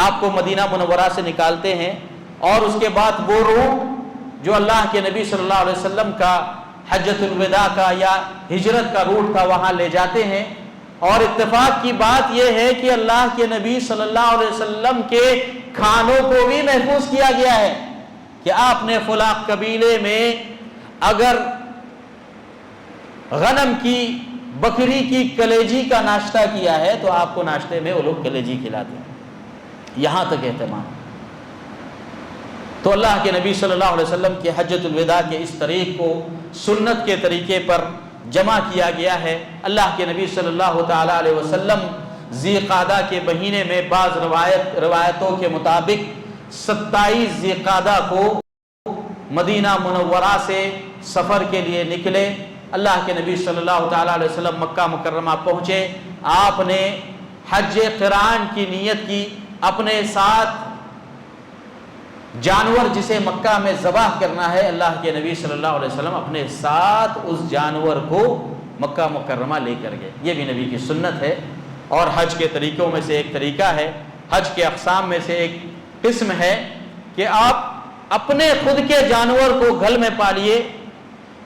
آپ کو مدینہ منورہ سے نکالتے ہیں اور اس کے بعد وہ روٹ جو اللہ کے نبی صلی اللہ علیہ وسلم کا حجۃ الوداع کا یا ہجرت کا روٹ تھا وہاں لے جاتے ہیں۔ اور اتفاق کی بات یہ ہے کہ اللہ کے نبی صلی اللہ علیہ وسلم کے کھانوں کو بھی محفوظ کیا گیا ہے کہ آپ نے فلاں قبیلے میں اگر غنم کی، بکری کی کلیجی کا ناشتہ کیا ہے تو آپ کو ناشتے میں وہ لوگ کلیجی کھلاتے ہیں، یہاں تک اہتمام۔ تو اللہ کے نبی صلی اللہ علیہ وسلم کے حجۃ الوداع کے اس طریق کو سنت کے طریقے پر جمع کیا گیا ہے۔ اللہ کے نبی صلی اللہ تعالی علیہ وسلم ذی قعدہ کے مہینے میں بعض روایتوں کے مطابق 27 ذی قعدہ کو مدینہ منورہ سے سفر کے لیے نکلے۔ اللہ کے نبی صلی اللہ تعالی علیہ وسلم مکہ مکرمہ پہنچے، آپ نے حج قران کی نیت کی، اپنے ساتھ جانور جسے مکہ میں ذبح کرنا ہے، اللہ کے نبی صلی اللہ علیہ وسلم اپنے ساتھ اس جانور کو مکہ مکرمہ لے کر گئے۔ یہ بھی نبی کی سنت ہے اور حج کے طریقوں میں سے ایک طریقہ ہے، حج کے اقسام میں سے ایک قسم ہے کہ آپ اپنے خود کے جانور کو گھر میں پالیے،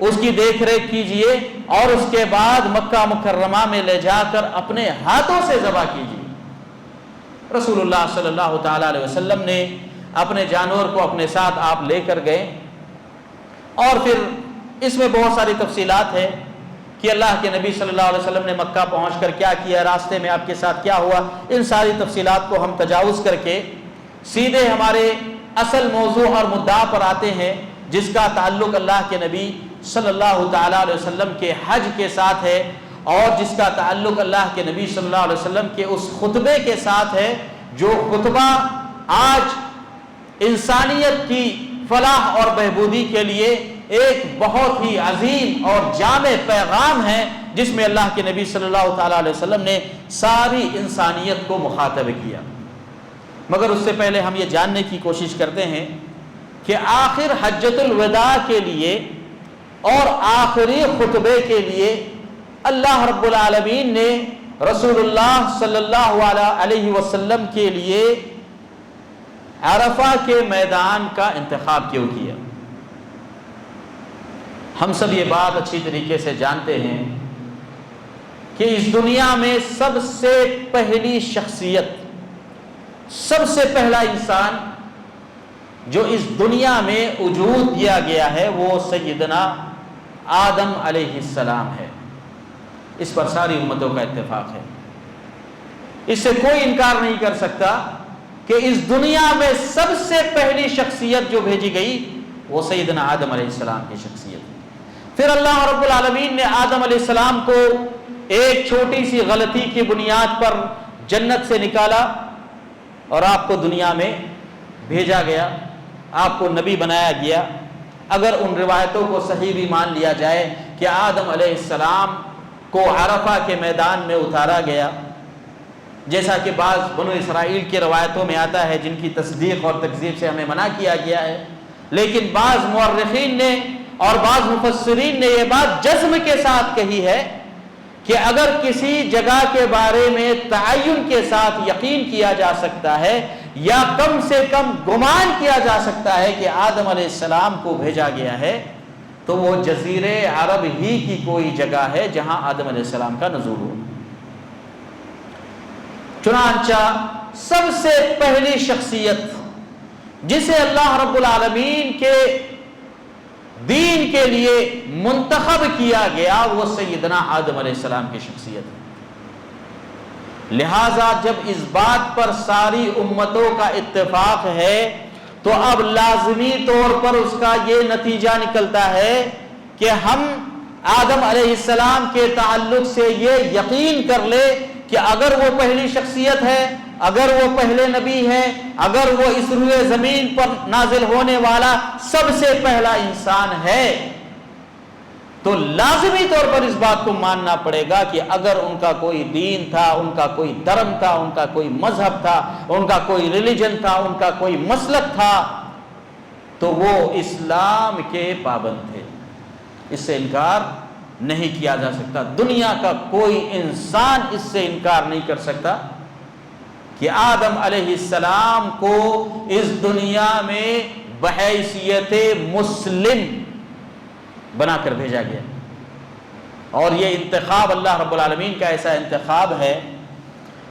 اس کی دیکھ ریکھ کیجئے اور اس کے بعد مکہ مکرمہ میں لے جا کر اپنے ہاتھوں سے ذبح کیجئے۔ رسول اللہ صلی اللہ تعالی علیہ وسلم نے اپنے جانور کو اپنے ساتھ آپ لے کر گئے، اور پھر اس میں بہت ساری تفصیلات ہیں کہ اللہ کے نبی صلی اللہ علیہ وسلم نے مکہ پہنچ کر کیا کیا، راستے میں آپ کے ساتھ کیا ہوا۔ ان ساری تفصیلات کو ہم تجاوز کر کے سیدھے ہمارے اصل موضوع اور مدعا پر آتے ہیں، جس کا تعلق اللہ کے نبی صلی اللہ تعالی علیہ وسلم کے حج کے ساتھ ہے، اور جس کا تعلق اللہ کے نبی صلی اللہ علیہ وسلم کے اس خطبے کے ساتھ ہے جو خطبہ آج انسانیت کی فلاح اور بہبودی کے لیے ایک بہت ہی عظیم اور جامع پیغام ہے، جس میں اللہ کے نبی صلی اللہ تعالی علیہ وسلم نے ساری انسانیت کو مخاطب کیا۔ مگر اس سے پہلے ہم یہ جاننے کی کوشش کرتے ہیں کہ آخر حجۃ الوداع کے لیے اور آخری خطبے کے لیے اللہ رب العالمین نے رسول اللہ صلی اللہ علیہ وسلم کے لیے عرفہ کے میدان کا انتخاب کیوں کیا؟ ہم سب یہ بات اچھی طریقے سے جانتے ہیں کہ اس دنیا میں سب سے پہلی شخصیت، سب سے پہلا انسان جو اس دنیا میں وجود دیا گیا ہے وہ سیدنا آدم علیہ السلام ہے۔ اس پر ساری امتوں کا اتفاق ہے، اس سے کوئی انکار نہیں کر سکتا کہ اس دنیا میں سب سے پہلی شخصیت جو بھیجی گئی وہ سیدنا آدم علیہ السلام کی شخصیت ہے۔ پھر اللہ رب العالمین نے آدم علیہ السلام کو ایک چھوٹی سی غلطی کی بنیاد پر جنت سے نکالا اور آپ کو دنیا میں بھیجا گیا، آپ کو نبی بنایا گیا۔ اگر ان روایتوں کو صحیح بھی مان لیا جائے کہ آدم علیہ السلام کو عرفہ کے میدان میں اتارا گیا، جیسا کہ بعض بنو اسرائیل کی روایتوں میں آتا ہے جن کی تصدیق اور تکذیب سے ہمیں منع کیا گیا ہے، لیکن بعض مورخین نے اور بعض مفسرین نے یہ بات جزم کے ساتھ کہی ہے کہ اگر کسی جگہ کے بارے میں تعین کے ساتھ یقین کیا جا سکتا ہے یا کم سے کم گمان کیا جا سکتا ہے کہ آدم علیہ السلام کو بھیجا گیا ہے تو وہ جزیرے عرب ہی کی کوئی جگہ ہے جہاں آدم علیہ السلام کا نزول ہو۔ چنانچہ سب سے پہلی شخصیت جسے اللہ رب العالمین کے دین کے لیے منتخب کیا گیا وہ سیدنا آدم علیہ السلام کی شخصیت ہے۔ لہذا جب اس بات پر ساری امتوں کا اتفاق ہے تو اب لازمی طور پر اس کا یہ نتیجہ نکلتا ہے کہ ہم آدم علیہ السلام کے تعلق سے یہ یقین کر لے کہ اگر وہ پہلی شخصیت ہے، اگر وہ پہلے نبی ہے، اگر وہ اس روئے زمین پر نازل ہونے والا سب سے پہلا انسان ہے، تو لازمی طور پر اس بات کو ماننا پڑے گا کہ اگر ان کا کوئی دین تھا، ان کا کوئی دھرم تھا، ان کا کوئی مذہب تھا، ان کا کوئی ریلیجن تھا، ان کا کوئی مسلک تھا، تو وہ اسلام کے پابند تھے۔ اس سے انکار نہیں کیا جا سکتا۔ دنیا کا کوئی انسان اس سے انکار نہیں کر سکتا کہ آدم علیہ السلام کو اس دنیا میں بحیثیت مسلم بنا کر بھیجا گیا، اور یہ انتخاب اللہ رب العالمین کا ایسا انتخاب ہے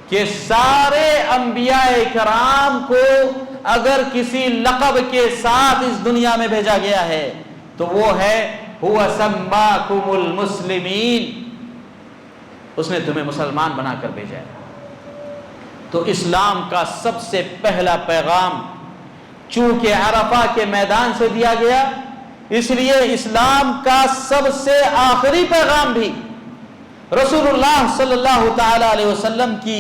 کہ سارے انبیاء کرام کو اگر کسی لقب کے ساتھ اس دنیا میں بھیجا گیا ہے تو وہ ہے هُوَ سَمَّاكُمُ الْمُسْلِمِينَ، اس نے تمہیں مسلمان بنا کر بھیجا ہے۔ تو اسلام کا سب سے پہلا پیغام چونکہ عرفہ کے میدان سے دیا گیا، اس لیے اسلام کا سب سے آخری پیغام بھی رسول اللہ صلی اللہ تعالی علیہ وسلم کی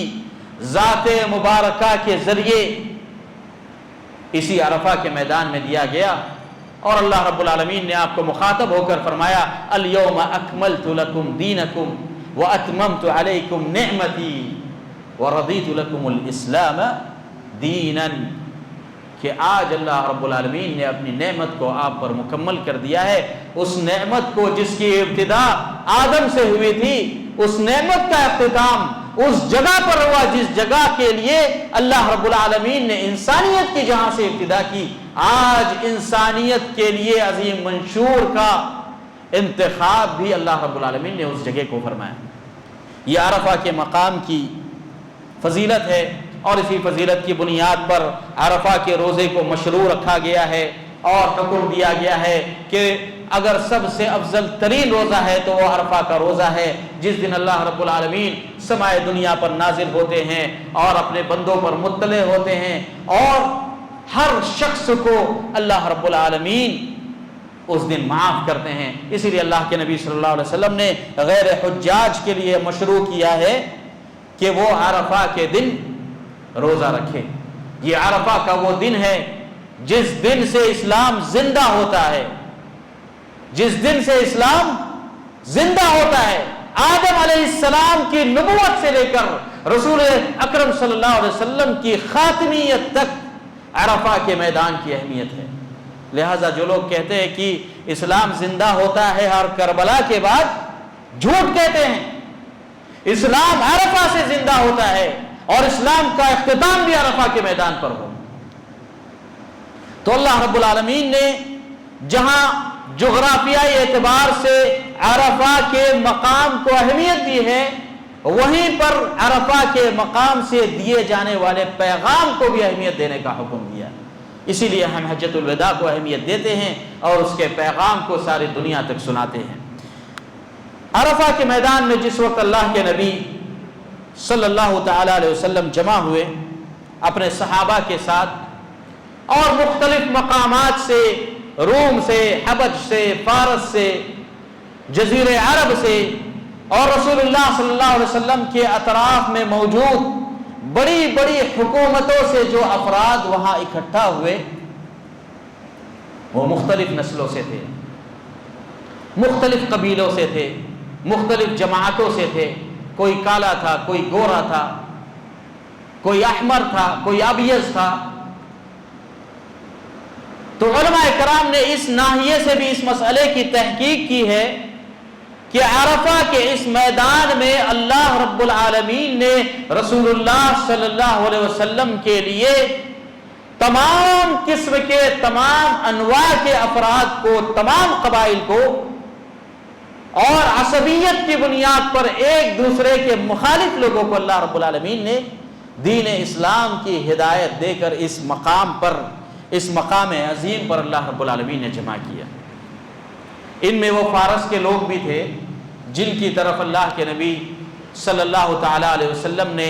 ذات مبارکہ کے ذریعے اسی عرفہ کے میدان میں دیا گیا، اور اللہ رب العالمین نے آپ کو مخاطب ہو کر فرمایا اليوم اکملت لکم دینکم واتممت علیکم نعمتی ورضیت لکم الاسلام دینا، کہ آج اللہ رب العالمین نے اپنی نعمت کو آپ پر مکمل کر دیا ہے۔ اس نعمت کو جس کی ابتدا آدم سے ہوئی تھی، اس نعمت کا اختتام اس جگہ پر ہوا جس جگہ کے لیے اللہ رب العالمین نے انسانیت کی جہاں سے ابتدا کی، آج انسانیت کے لیے عظیم منشور کا انتخاب بھی اللہ رب العالمین نے اس جگہ کو فرمایا۔ یہ عرفہ کے مقام کی فضیلت ہے، اور اسی فضیلت کی بنیاد پر عرفہ کے روزے کو مشروع رکھا گیا ہے، اور حکم دیا گیا ہے کہ اگر سب سے افضل ترین روزہ ہے تو وہ عرفہ کا روزہ ہے، جس دن اللہ رب العالمین سمائے دنیا پر نازل ہوتے ہیں اور اپنے بندوں پر مطلع ہوتے ہیں، اور ہر شخص کو اللہ رب العالمین اس دن معاف کرتے ہیں۔ اسی لیے اللہ کے نبی صلی اللہ علیہ وسلم نے غیر حجاج کے لیے مشروع کیا ہے کہ وہ عرفہ کے دن روزہ رکھے۔ یہ عرفہ کا وہ دن ہے جس دن سے اسلام زندہ ہوتا ہے، جس دن سے اسلام زندہ ہوتا ہے۔ آدم علیہ السلام کی نبوت سے لے کر رسول اکرم صلی اللہ علیہ وسلم کی خاتمیت تک عرفہ کے میدان کی اہمیت ہے۔ لہٰذا جو لوگ کہتے ہیں کہ اسلام زندہ ہوتا ہے ہر کربلا کے بعد، جھوٹ کہتے ہیں۔ اسلام عرفہ سے زندہ ہوتا ہے، اور اسلام کا اختتام بھی عرفہ کے میدان پر ہو۔ تو اللہ رب العالمین نے جہاں جغرافیائی اعتبار سے عرفہ کے مقام کو اہمیت دی ہے، وہیں پر عرفہ کے مقام سے دیے جانے والے پیغام کو بھی اہمیت دینے کا حکم دیا۔ اسی لیے ہم حجۃ الوداع کو اہمیت دیتے ہیں اور اس کے پیغام کو ساری دنیا تک سناتے ہیں۔ عرفہ کے میدان میں جس وقت اللہ کے نبی صلی اللہ تعالی علیہ وسلم جمع ہوئے اپنے صحابہ کے ساتھ، اور مختلف مقامات سے، روم سے، حبش سے، فارس سے، جزیرہ عرب سے، اور رسول اللہ صلی اللہ علیہ وسلم کے اطراف میں موجود بڑی بڑی حکومتوں سے جو افراد وہاں اکٹھا ہوئے، وہ مختلف نسلوں سے تھے، مختلف قبیلوں سے تھے، مختلف جماعتوں سے تھے۔ کوئی کالا تھا، کوئی گورا تھا، کوئی احمر تھا، کوئی ابیض تھا۔ تو علماء کرام نے اس ناحیے سے بھی اس مسئلے کی تحقیق کی ہے کہ عرفہ کے اس میدان میں اللہ رب العالمین نے رسول اللہ صلی اللہ علیہ وسلم کے لیے تمام قسم کے، تمام انواع کے افراد کو، تمام قبائل کو، اور عصبیت کی بنیاد پر ایک دوسرے کے مخالف لوگوں کو اللہ رب العالمین نے دین اسلام کی ہدایت دے کر اس مقام پر، اس مقام عظیم پر اللہ رب العالمین نے جمع کیا۔ ان میں وہ فارس کے لوگ بھی تھے جن کی طرف اللہ کے نبی صلی اللہ تعالیٰ علیہ وسلم نے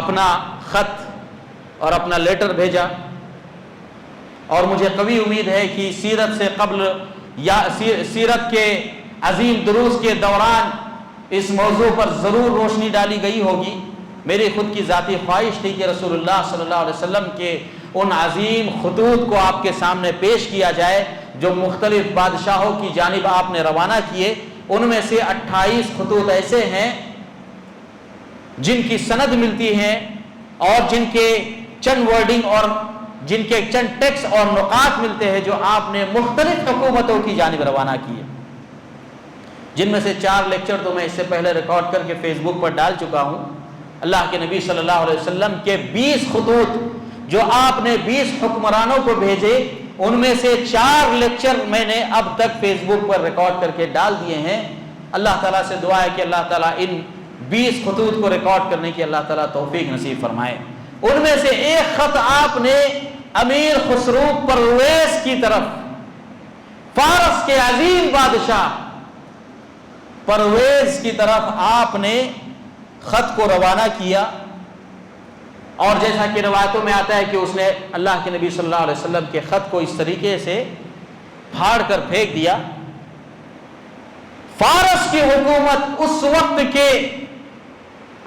اپنا خط اور اپنا لیٹر بھیجا، اور مجھے قوی امید ہے کہ سیرت سے قبل یا سیرت کے عظیم دروس کے دوران اس موضوع پر ضرور روشنی ڈالی گئی ہوگی۔ میری خود کی ذاتی خواہش تھی کہ رسول اللہ صلی اللہ علیہ وسلم کے ان عظیم خطوط کو آپ کے سامنے پیش کیا جائے جو مختلف بادشاہوں کی جانب آپ نے روانہ کیے۔ ان میں سے 28 خطوط ایسے ہیں جن کی سند ملتی ہیں اور جن کے چند ورڈنگ اور جن کے چند ٹیکس اور نقاط ملتے ہیں جو آپ نے مختلف حکومتوں کی جانب روانہ کیے، جن میں سے 4 لیکچر تو میں اس سے پہلے ریکارڈ کر کے فیس بک پر ڈال چکا ہوں۔ اللہ کے نبی صلی اللہ علیہ وسلم کے 20 خطوط جو آپ نے 20 حکمرانوں کو بھیجے، ان میں سے 4 لیکچر میں نے اب تک فیس بک پر ریکارڈ کر کے ڈال دیے ہیں۔ اللہ تعالیٰ سے دعا ہے کہ اللہ تعالیٰ ان 20 خطوط کو ریکارڈ کرنے کی اللہ تعالیٰ توفیق نصیب فرمائے۔ ان میں سے ایک خط آپ نے امیر خسرو پرویز کی طرف، فارس کے عظیم بادشاہ پرویز کی طرف آپ نے خط کو روانہ کیا، اور جیسا کہ روایتوں میں آتا ہے کہ اس نے اللہ کے نبی صلی اللہ علیہ وسلم کے خط کو اس طریقے سے پھاڑ کر پھینک دیا۔ فارس کی حکومت اس وقت کے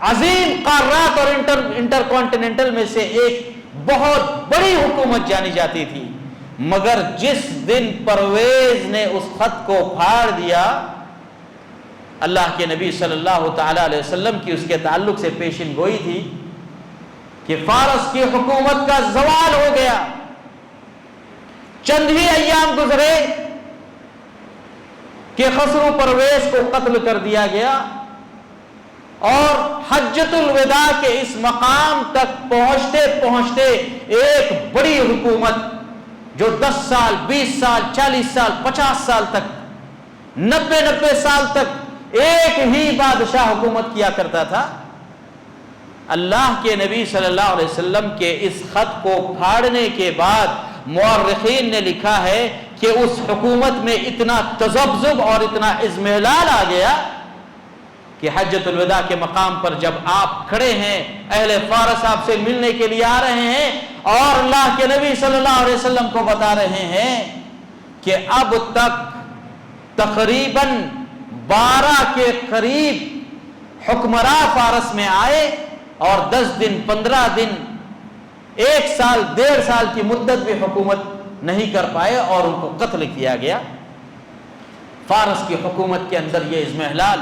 عظیم قارات اور انٹر کانٹیننٹل میں سے ایک بہت بڑی حکومت جانی جاتی تھی، مگر جس دن پرویز نے اس خط کو پھاڑ دیا، اللہ کے نبی صلی اللہ تعالی علیہ وسلم کی اس کے تعلق سے پیشن گوئی تھی کہ فارس کی حکومت کا زوال ہو گیا۔ چند ہی ایام گزرے کہ خسرو پرویز کو قتل کر دیا گیا، اور حجۃ الوداع کے اس مقام تک پہنچتے پہنچتے ایک بڑی حکومت جو 10 سال 20 سال 40 سال 50 سال تک 90 سال تک ایک ہی بادشاہ حکومت کیا کرتا تھا، اللہ کے نبی صلی اللہ علیہ وسلم کے اس خط کو پھاڑنے کے بعد مورخین نے لکھا ہے کہ اس حکومت میں اتنا تذبذب اور اتنا اضمحلال آ گیا کہ حجۃ الوداع کے مقام پر جب آپ کھڑے ہیں، اہل فارس آپ سے ملنے کے لیے آ رہے ہیں، اور اللہ کے نبی صلی اللہ علیہ وسلم کو بتا رہے ہیں کہ اب تک تقریباً 12 کے قریب حکمراں فارس میں آئے، اور 10 دن 15 دن 1 سال 1.5 سال کی مدت بھی حکومت نہیں کر پائے اور ان کو قتل کیا گیا۔ فارس کی حکومت کے اندر یہ اضمحلال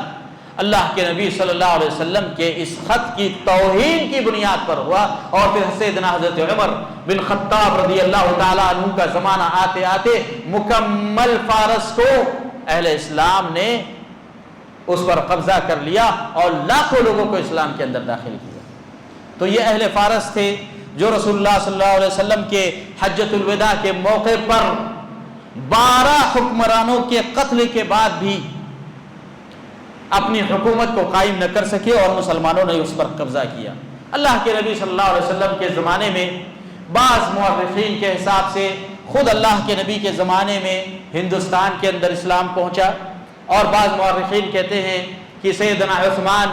اللہ کے نبی صلی اللہ علیہ وسلم کے اس خط کی توہین کی بنیاد پر ہوا، اور پھر سیدنا حضرت عمر بن خطاب رضی اللہ تعالیٰ عنہ کا زمانہ آتے آتے مکمل فارس کو اہل اسلام نے اس پر قبضہ کر لیا اور لاکھوں لوگوں کو اسلام کے اندر داخل کیا۔ تو یہ اہل فارس تھے جو رسول اللہ صلی اللہ علیہ وسلم کے حجۃ الوداع کے موقع پر 12 حکمرانوں کے قتل کے بعد بھی اپنی حکومت کو قائم نہ کر سکے اور مسلمانوں نے اس پر قبضہ کیا۔ اللہ کے نبی صلی اللہ علیہ وسلم کے زمانے میں بعض مورخین کے حساب سے خود اللہ کے نبی کے زمانے میں ہندوستان کے اندر اسلام پہنچا، اور بعض مورخین کہتے ہیں کہ سیدنا عثمان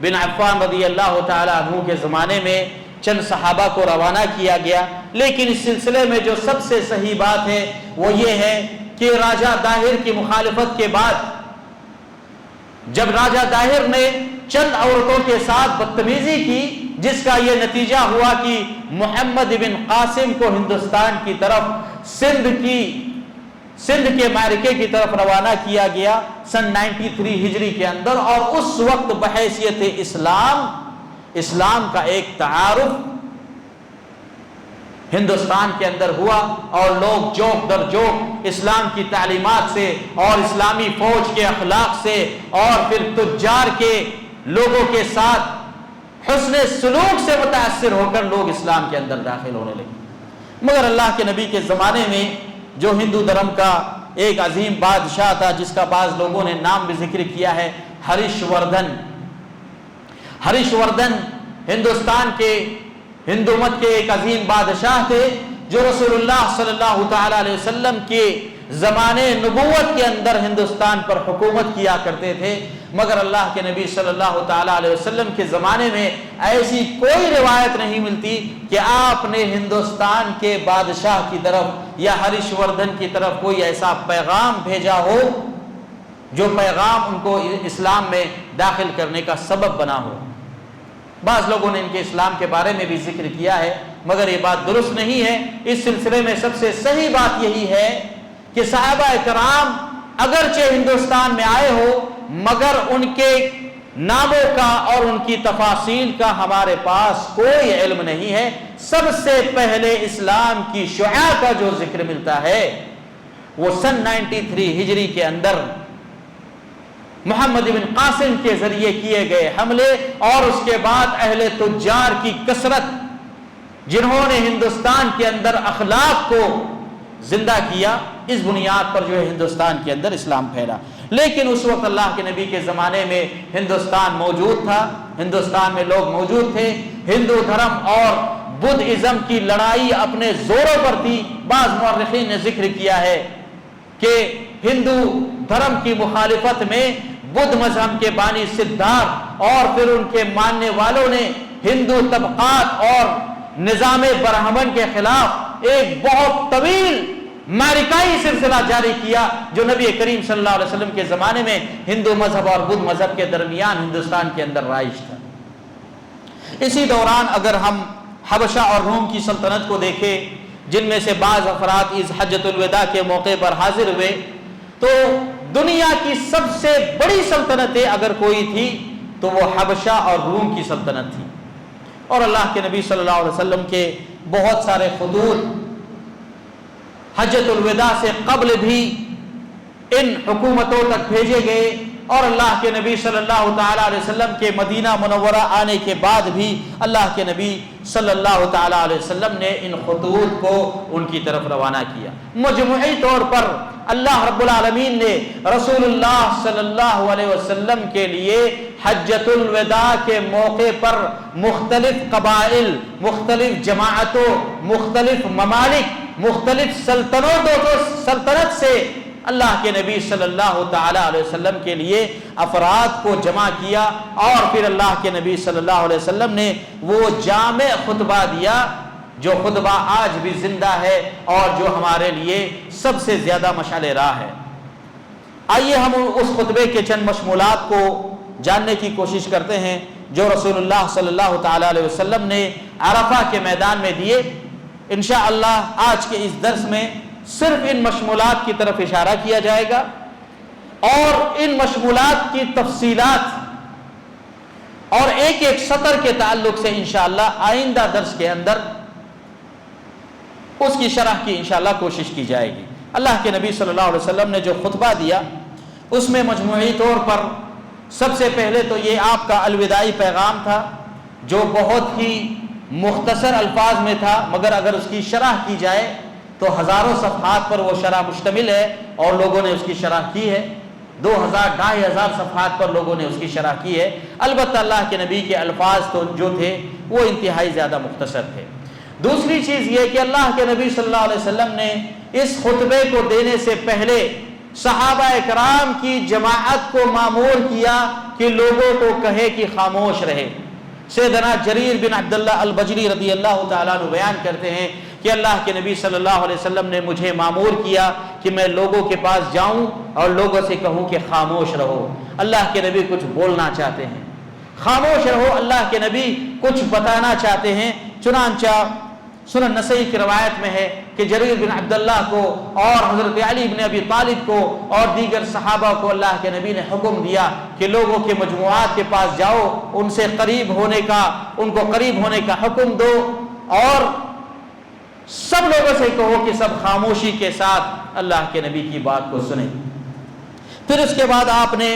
بن عفان رضی اللہ تعالیٰ عنہ کے زمانے میں چند صحابہ کو روانہ کیا گیا، لیکن اس سلسلے میں جو سب سے صحیح بات ہے وہ یہ ہے کہ راجہ داہر کی مخالفت کے بعد جب راجہ داہر نے چند عورتوں کے ساتھ بدتمیزی کی، جس کا یہ نتیجہ ہوا کہ محمد بن قاسم کو ہندوستان کی طرف سندھ کے معرکے کی طرف روانہ کیا گیا سن 93 ہجری کے اندر، اور اس وقت بحیثیت اسلام کا ایک تعارف ہندوستان کے اندر ہوا، اور لوگ جوک در جوک اسلام کی تعلیمات سے اور اسلامی فوج کے اخلاق سے اور پھر تجار کے لوگوں کے ساتھ حسن سلوک سے متاثر ہو کر لوگ اسلام کے اندر داخل ہونے لگے۔ مگر اللہ کے نبی کے زمانے میں جو ہندو دھرم کا ایک عظیم بادشاہ تھا، جس کا بعض لوگوں نے نام بھی ذکر کیا ہے، ہریش وردھن ہندوستان کے ہندومت کے ایک عظیم بادشاہ تھے۔ جو رسول اللہ صلی اللہ تعالی علیہ وسلم کے زمانے نبوت کے اندر ہندوستان پر حکومت کیا کرتے تھے، مگر اللہ کے نبی صلی اللہ تعالی علیہ وسلم کے زمانے میں ایسی کوئی روایت نہیں ملتی کہ آپ نے ہندوستان کے بادشاہ کی طرف یا ہریش وردھن کی طرف کوئی ایسا پیغام بھیجا ہو جو پیغام ان کو اسلام میں داخل کرنے کا سبب بنا ہو۔ بعض لوگوں نے ان کے اسلام کے بارے میں بھی ذکر کیا ہے، مگر یہ بات درست نہیں ہے۔ اس سلسلے میں سب سے صحیح بات یہی ہے کہ صحابہ کرام اگرچہ ہندوستان میں آئے ہو، مگر ان کے ناموں کا اور ان کی تفاصیل کا ہمارے پاس کوئی علم نہیں ہے۔ سب سے پہلے اسلام کی شیوع کا جو ذکر ملتا ہے وہ سن 93 ہجری کے اندر محمد بن قاسم کے ذریعے کیے گئے حملے اور اس کے بعد اہل تجار کی کثرت جنہوں نے ہندوستان کے اندر اخلاق کو زندہ کیا، اس بنیاد پر جو ہے ہندوستان کے اندر اسلام پھیلا۔ لیکن اس وقت اللہ کے نبی کے زمانے میں ہندوستان موجود تھا، ہندوستان میں لوگ موجود تھے، ہندو دھرم اور بدھ ازم کی لڑائی اپنے زوروں پر تھی۔ بعض مورخین نے ذکر کیا ہے کہ ہندو دھرم کی مخالفت میں بدھ مذہب کے بانی سدھارتھ اور پھر ان کے ماننے والوں نے ہندو طبقات اور نظام برہمن کے خلاف ایک بہت طویل معرکائی سلسلہ جاری کیا جو نبی کریم صلی اللہ علیہ وسلم کے زمانے میں ہندو مذہب اور بدھ مذہب کے درمیان ہندوستان کے اندر رائج تھا۔ اسی دوران اگر ہم حبشہ اور روم کی سلطنت کو دیکھیں، جن میں سے بعض افراد اس حجۃ الوداع کے موقع پر حاضر ہوئے، تو دنیا کی سب سے بڑی سلطنتیں اگر کوئی تھی تو وہ حبشہ اور روم کی سلطنت تھی، اور اللہ کے نبی صلی اللہ علیہ وسلم کے بہت سارے خطوط حجۃ الوداع سے قبل بھی ان حکومتوں تک بھیجے گئے، اور اللہ کے نبی صلی اللہ تعالی علیہ وسلم کے مدینہ منورہ آنے کے بعد بھی اللہ کے نبی صلی اللہ تعالی علیہ وسلم نے ان خطوط کو ان کی طرف روانہ کیا۔ مجموعی طور پر اللہ رب العالمین نے رسول اللہ صلی اللہ علیہ وسلم کے لیے حجۃ الوداع کے موقع پر مختلف قبائل، مختلف جماعتوں، مختلف ممالک، مختلف سلطنت سے اللہ کے نبی صلی اللہ تعالی علیہ وسلم کے لیے افراد کو جمع کیا، اور پھر اللہ کے نبی صلی اللہ علیہ وسلم نے وہ جامع خطبہ دیا جو خطبہ آج بھی زندہ ہے اور جو ہمارے لیے سب سے زیادہ مشعل راہ ہے۔ آئیے ہم اس خطبے کے چند مشمولات کو جاننے کی کوشش کرتے ہیں جو رسول اللہ صلی اللہ تعالی علیہ وسلم نے عرفہ کے میدان میں دیے۔ انشاءاللہ آج کے اس درس میں صرف ان مشمولات کی طرف اشارہ کیا جائے گا، اور ان مشمولات کی تفصیلات اور ایک ایک سطر کے تعلق سے انشاءاللہ آئندہ درس کے اندر اس کی شرح کی انشاءاللہ کوشش کی جائے گی۔ اللہ کے نبی صلی اللہ علیہ وسلم نے جو خطبہ دیا اس میں مجموعی طور پر سب سے پہلے تو یہ آپ کا الوداعی پیغام تھا جو بہت ہی مختصر الفاظ میں تھا، مگر اگر اس کی شرح کی جائے تو ہزاروں صفحات پر وہ شرح مشتمل ہے، اور لوگوں نے اس کی شرح کی ہے، 2000-2500 صفحات پر لوگوں نے اس کی شرح کی ہے۔ البتہ اللہ کے نبی کے الفاظ تو جو تھے وہ انتہائی زیادہ مختصر تھے۔ دوسری چیز یہ کہ اللہ کے نبی صلی اللہ علیہ وسلم نے اس خطبے کو دینے سے پہلے صحابہ کرام کی جماعت کو مامور کیا کہ لوگوں کو کہے کہ خاموش رہے۔ سیدنا جریر بن عبداللہ البجلی رضی اللہ تعالیٰ عنہ بیان کرتے ہیں کہ اللہ کے نبی صلی اللہ علیہ وسلم نے مجھے مامور کیا کہ میں لوگوں کے پاس جاؤں اور لوگوں سے کہوں کہ خاموش رہو۔ اللہ کے نبی کچھ بولنا چاہتے ہیں، خاموش رہو، اللہ کے نبی کچھ بتانا چاہتے ہیں۔ چنانچہ سنن نسائی کی روایت میں ہے کہ جریر بن عبداللہ کو اور حضرت علی بن ابی طالب کو اور دیگر صحابہ کو اللہ کے نبی نے حکم دیا کہ لوگوں کے مجموعات کے پاس جاؤ، ان سے قریب ہونے کا، ان کو قریب ہونے کا حکم دو، اور سب لوگوں سے کہو کہ سب خاموشی کے ساتھ اللہ کے نبی کی بات کو سنیں۔ پھر اس کے بعد آپ نے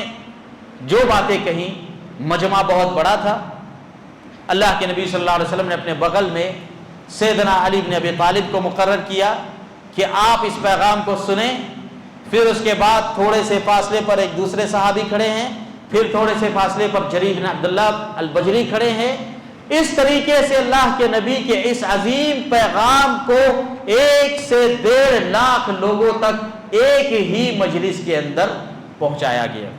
جو باتیں کہیں، مجمع بہت بڑا تھا، اللہ کے نبی صلی اللہ علیہ وسلم نے اپنے بغل میں سیدنا علی بن ابی طالب کو مقرر کیا کہ آپ اس پیغام کو سنیں۔ پھر اس کے بعد تھوڑے سے فاصلے پر ایک دوسرے صحابی کھڑے ہیں، پھر تھوڑے سے فاصلے پر جریر بن عبداللہ البجلی کھڑے ہیں، اس طریقے سے اللہ کے نبی کے اس عظیم پیغام کو 1 سے 1.5 لاکھ لوگوں تک ایک ہی مجلس کے اندر پہنچایا گیا۔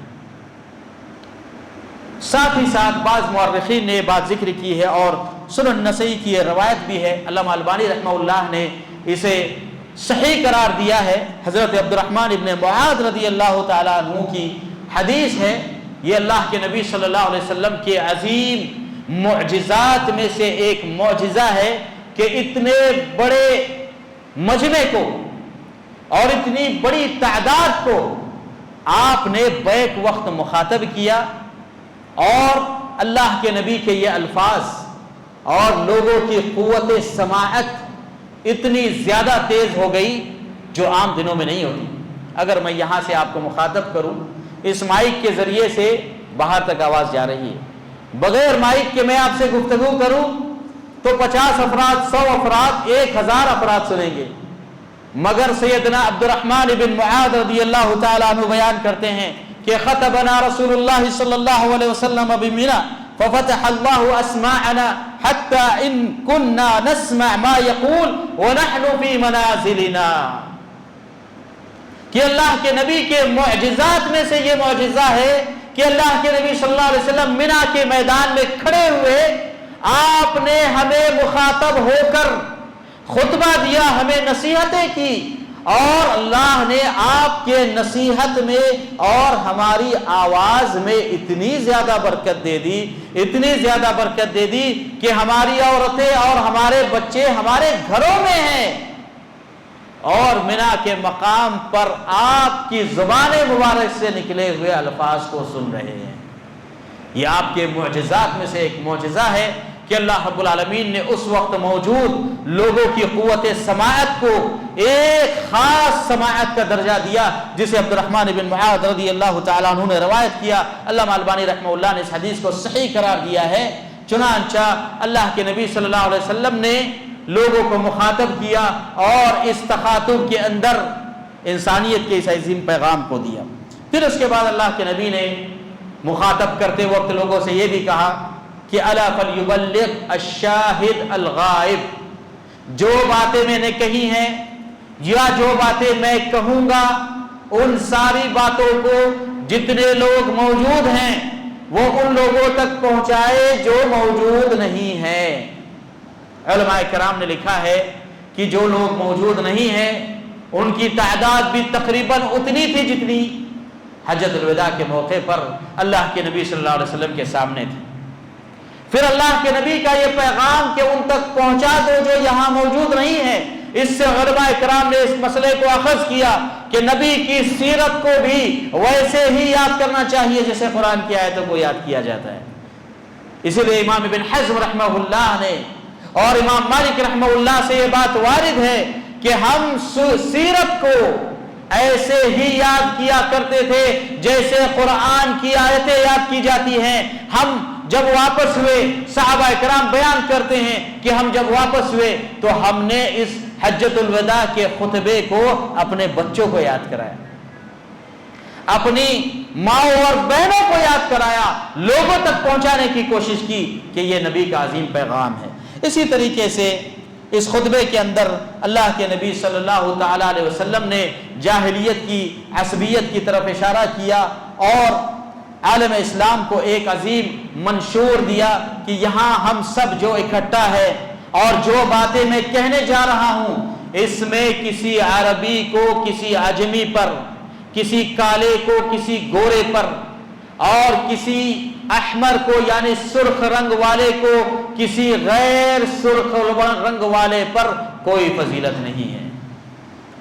ساتھ ہی ساتھ بعض مورخین نے یہ بات ذکر کی ہے اور سنن نسائی کی یہ روایت بھی ہے، علامہ البانی رحمہ اللہ نے اسے صحیح قرار دیا ہے، حضرت عبد الرحمن ابن معاذ رضی اللہ تعالیٰ عنہ کی حدیث ہے۔ یہ اللہ کے نبی صلی اللہ علیہ وسلم کے عظیم معجزات میں سے ایک معجزہ ہے کہ اتنے بڑے مجمع کو اور اتنی بڑی تعداد کو آپ نے بیک وقت مخاطب کیا، اور اللہ کے نبی کے یہ الفاظ اور لوگوں کی قوت سماعت اتنی زیادہ تیز ہو گئی جو عام دنوں میں نہیں ہوتی۔ اگر میں یہاں سے آپ کو مخاطب کروں، اس مائک کے ذریعے سے باہر تک آواز جا رہی ہے، بغیر مائک کے میں آپ سے گفتگو کروں تو 50 افراد، 100 افراد، 1000 افراد سنیں گے، مگر سیدنا عبد الرحمن بن معاذ رضی اللہ تعالیٰ عنہ بیان کرتے ہیں کہ خطبنا رسول اللہ صلی اللہ علیہ وسلم بمنا ففتح اللہ اسماعنا حتى ان كنا نسمع ما يقول ونحن في منازلنا۔ کہ اللہ کے نبی کے معجزات میں سے یہ معجزہ ہے کہ اللہ کے نبی صلی اللہ علیہ وسلم منا کے میدان میں کھڑے ہوئے، آپ نے ہمیں مخاطب ہو کر خطبہ دیا، ہمیں نصیحتیں کی، اور اللہ نے آپ کے نصیحت میں اور ہماری آواز میں اتنی زیادہ برکت دے دی، اتنی زیادہ برکت دے دی کہ ہماری عورتیں اور ہمارے بچے ہمارے گھروں میں ہیں، اور منا کے مقام پر آپ کی زبان مبارک سے نکلے ہوئے الفاظ کو سن رہے ہیں۔ یہ آپ کے معجزات میں سے ایک معجزہ ہے کہ اللہ رب العالمین نے اس وقت موجود لوگوں کی قوت سماعت کو ایک خاص سماعت کا درجہ دیا، جسے عبد الرحمن بن معاذ رضی اللہ تعالیٰ عنہ نے روایت کیا۔ علامہ البانی رحمہ اللہ نے اس حدیث کو صحیح قرار دیا ہے۔ چنانچہ اللہ کے نبی صلی اللہ علیہ وسلم نے لوگوں کو مخاطب کیا اور اس تخاطب کے اندر انسانیت کے اس عظیم پیغام کو دیا۔ پھر اس کے بعد اللہ کے نبی نے مخاطب کرتے وقت لوگوں سے یہ بھی کہا کہ الا فلیبلغ الشاہد الغائب، جو باتیں میں نے کہی ہیں یا جو باتیں میں کہوں گا، ان ساری باتوں کو جتنے لوگ موجود ہیں وہ ان لوگوں تک پہنچائے جو موجود نہیں ہیں۔ علماء کرام نے لکھا ہے کہ جو لوگ موجود نہیں ہیں ان کی تعداد بھی تقریباً اتنی تھی جتنی حجۃ الوداع کے موقع پر اللہ کے نبی صلی اللہ علیہ وسلم کے سامنے تھی۔ پھر اللہ کے نبی کا یہ پیغام کہ ان تک پہنچا دو جو یہاں موجود نہیں ہیں، اس سے علماء کرام نے اس مسئلے کو اخذ کیا کہ نبی کی سیرت کو بھی ویسے ہی یاد کرنا چاہیے جیسے قرآن کی آیتوں کو یاد کیا جاتا ہے۔ اسی لیے امام ابن حزم رحمہ اللہ نے اور امام مالک رحمہ اللہ سے یہ بات وارد ہے کہ ہم سیرت کو ایسے ہی یاد کیا کرتے تھے جیسے قرآن کی آیتیں یاد کی جاتی ہیں۔ ہم جب واپس ہوئے، صحابہ کرام بیان کرتے ہیں کہ ہم جب واپس ہوئے تو ہم نے اس حجۃ الوداع کے خطبے کو اپنے بچوں کو یاد کرایا، اپنی ماؤں اور بہنوں کو یاد کرایا، لوگوں تک پہنچانے کی کوشش کی کہ یہ نبی کا عظیم پیغام ہے۔ اسی طریقے سے اس خطبے کے اندر اللہ کے نبی صلی اللہ تعالیٰ علیہ وسلم نے جاہلیت کی عصبیت کی طرف اشارہ کیا اور عالم اسلام کو ایک عظیم منشور دیا کہ یہاں ہم سب جو اکٹھا ہے اور جو باتیں میں کہنے جا رہا ہوں، اس میں کسی عربی کو کسی عجمی پر، کسی کالے کو کسی گورے پر، اور کسی احمر کو یعنی سرخ رنگ والے کو کسی غیر سرخ رنگ والے پر کوئی فضیلت نہیں ہے۔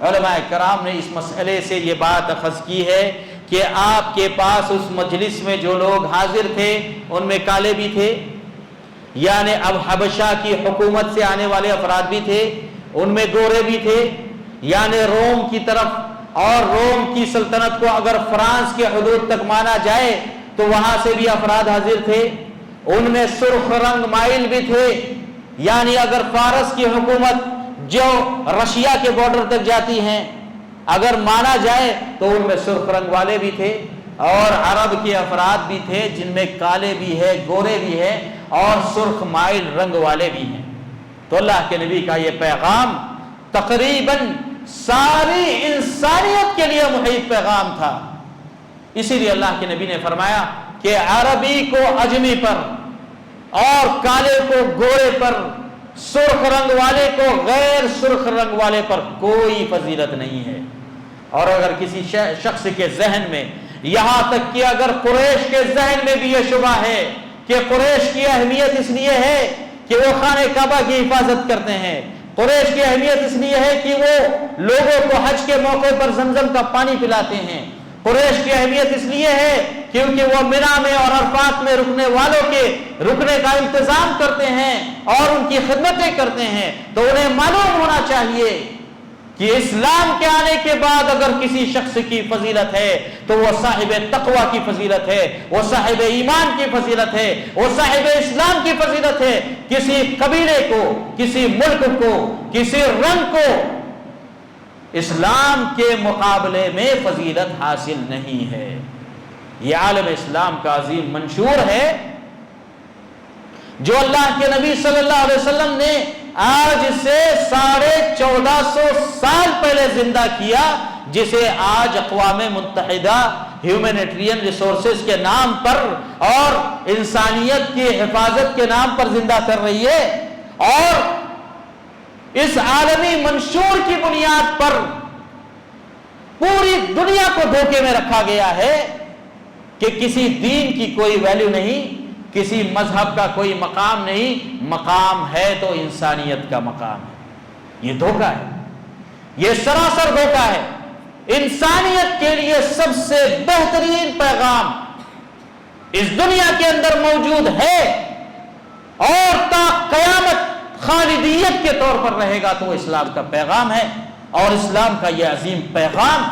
علماء کرام نے اس مسئلے سے یہ بات اخذ کی ہے کہ آپ کے پاس اس مجلس میں جو لوگ حاضر تھے ان میں کالے بھی تھے، یعنی اب حبشہ کی حکومت سے آنے والے افراد بھی تھے، ان میں گورے بھی تھے، یعنی روم کی طرف، اور روم کی سلطنت کو اگر فرانس کے حدود تک مانا جائے تو وہاں سے بھی افراد حاضر تھے، ان میں سرخ رنگ مائل بھی تھے، یعنی اگر فارس کی حکومت جو رشیا کے بارڈر تک جاتی ہیں اگر مانا جائے تو ان میں سرخ رنگ والے بھی تھے، اور عرب کے افراد بھی تھے جن میں کالے بھی ہے، گورے بھی ہے اور سرخ مائل رنگ والے بھی ہیں۔ تو اللہ کے نبی کا یہ پیغام تقریباً ساری انسانیت کے لیے محیط پیغام تھا۔ اسی لیے اللہ کے نبی نے فرمایا کہ عربی کو عجمی پر اور کالے کو گورے پر، سرخ رنگ والے کو غیر سرخ رنگ والے پر کوئی فضیلت نہیں ہے۔ اور اگر کسی شخص کے ذہن میں، یہاں تک کہ اگر قریش کے ذہن میں بھی یہ شبہ ہے کہ قریش کی اہمیت اس لیے ہے کہ وہ خانہ کعبہ کی حفاظت کرتے ہیں، قریش کی اہمیت اس لیے ہے کہ وہ لوگوں کو حج کے موقع پر زمزم کا پانی پلاتے ہیں، قریش کی اہمیت اس لیے ہے کیونکہ وہ منی میں اور عرفات میں رکنے والوں کے رکنے کا انتظام کرتے ہیں اور ان کی خدمتیں کرتے ہیں، تو انہیں معلوم ہونا چاہیے کہ اسلام کے آنے کے بعد اگر کسی شخص کی فضیلت ہے تو وہ صاحب تقوی کی فضیلت ہے، وہ صاحب ایمان کی فضیلت ہے، وہ صاحب اسلام کی فضیلت ہے۔ کسی قبیلے کو، کسی ملک کو، کسی رنگ کو اسلام کے مقابلے میں فضیلت حاصل نہیں ہے۔ یہ عالم اسلام کا عظیم منشور ہے جو اللہ کے نبی صلی اللہ علیہ وسلم نے آج سے 1450 سال پہلے زندہ کیا، جسے آج اقوام متحدہ ہیومینیٹرین ریسورسز کے نام پر اور انسانیت کی حفاظت کے نام پر زندہ کر رہی ہے۔ اور اس عالمی منشور کی بنیاد پر پوری دنیا کو دھوکے میں رکھا گیا ہے کہ کسی دین کی کوئی ویلیو نہیں، کسی مذہب کا کوئی مقام نہیں، مقام ہے تو انسانیت کا مقام ہے۔ یہ دھوکہ ہے، یہ سراسر دھوکہ ہے۔ انسانیت کے لیے سب سے بہترین پیغام اس دنیا کے اندر موجود ہے اور تا قیامت خالدیت کے طور پر رہے گا تو اسلام کا پیغام ہے۔ اور اسلام کا یہ عظیم پیغام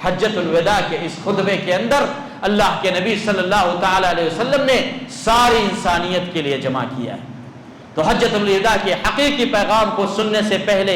حجۃ الوداع کے اس خطبے کے اندر اللہ کے نبی صلی اللہ تعالی علیہ وسلم نے ساری انسانیت کے لیے جمع کیا ہے۔ تو حجۃ الوداع کے حقیقی پیغام کو سننے سے پہلے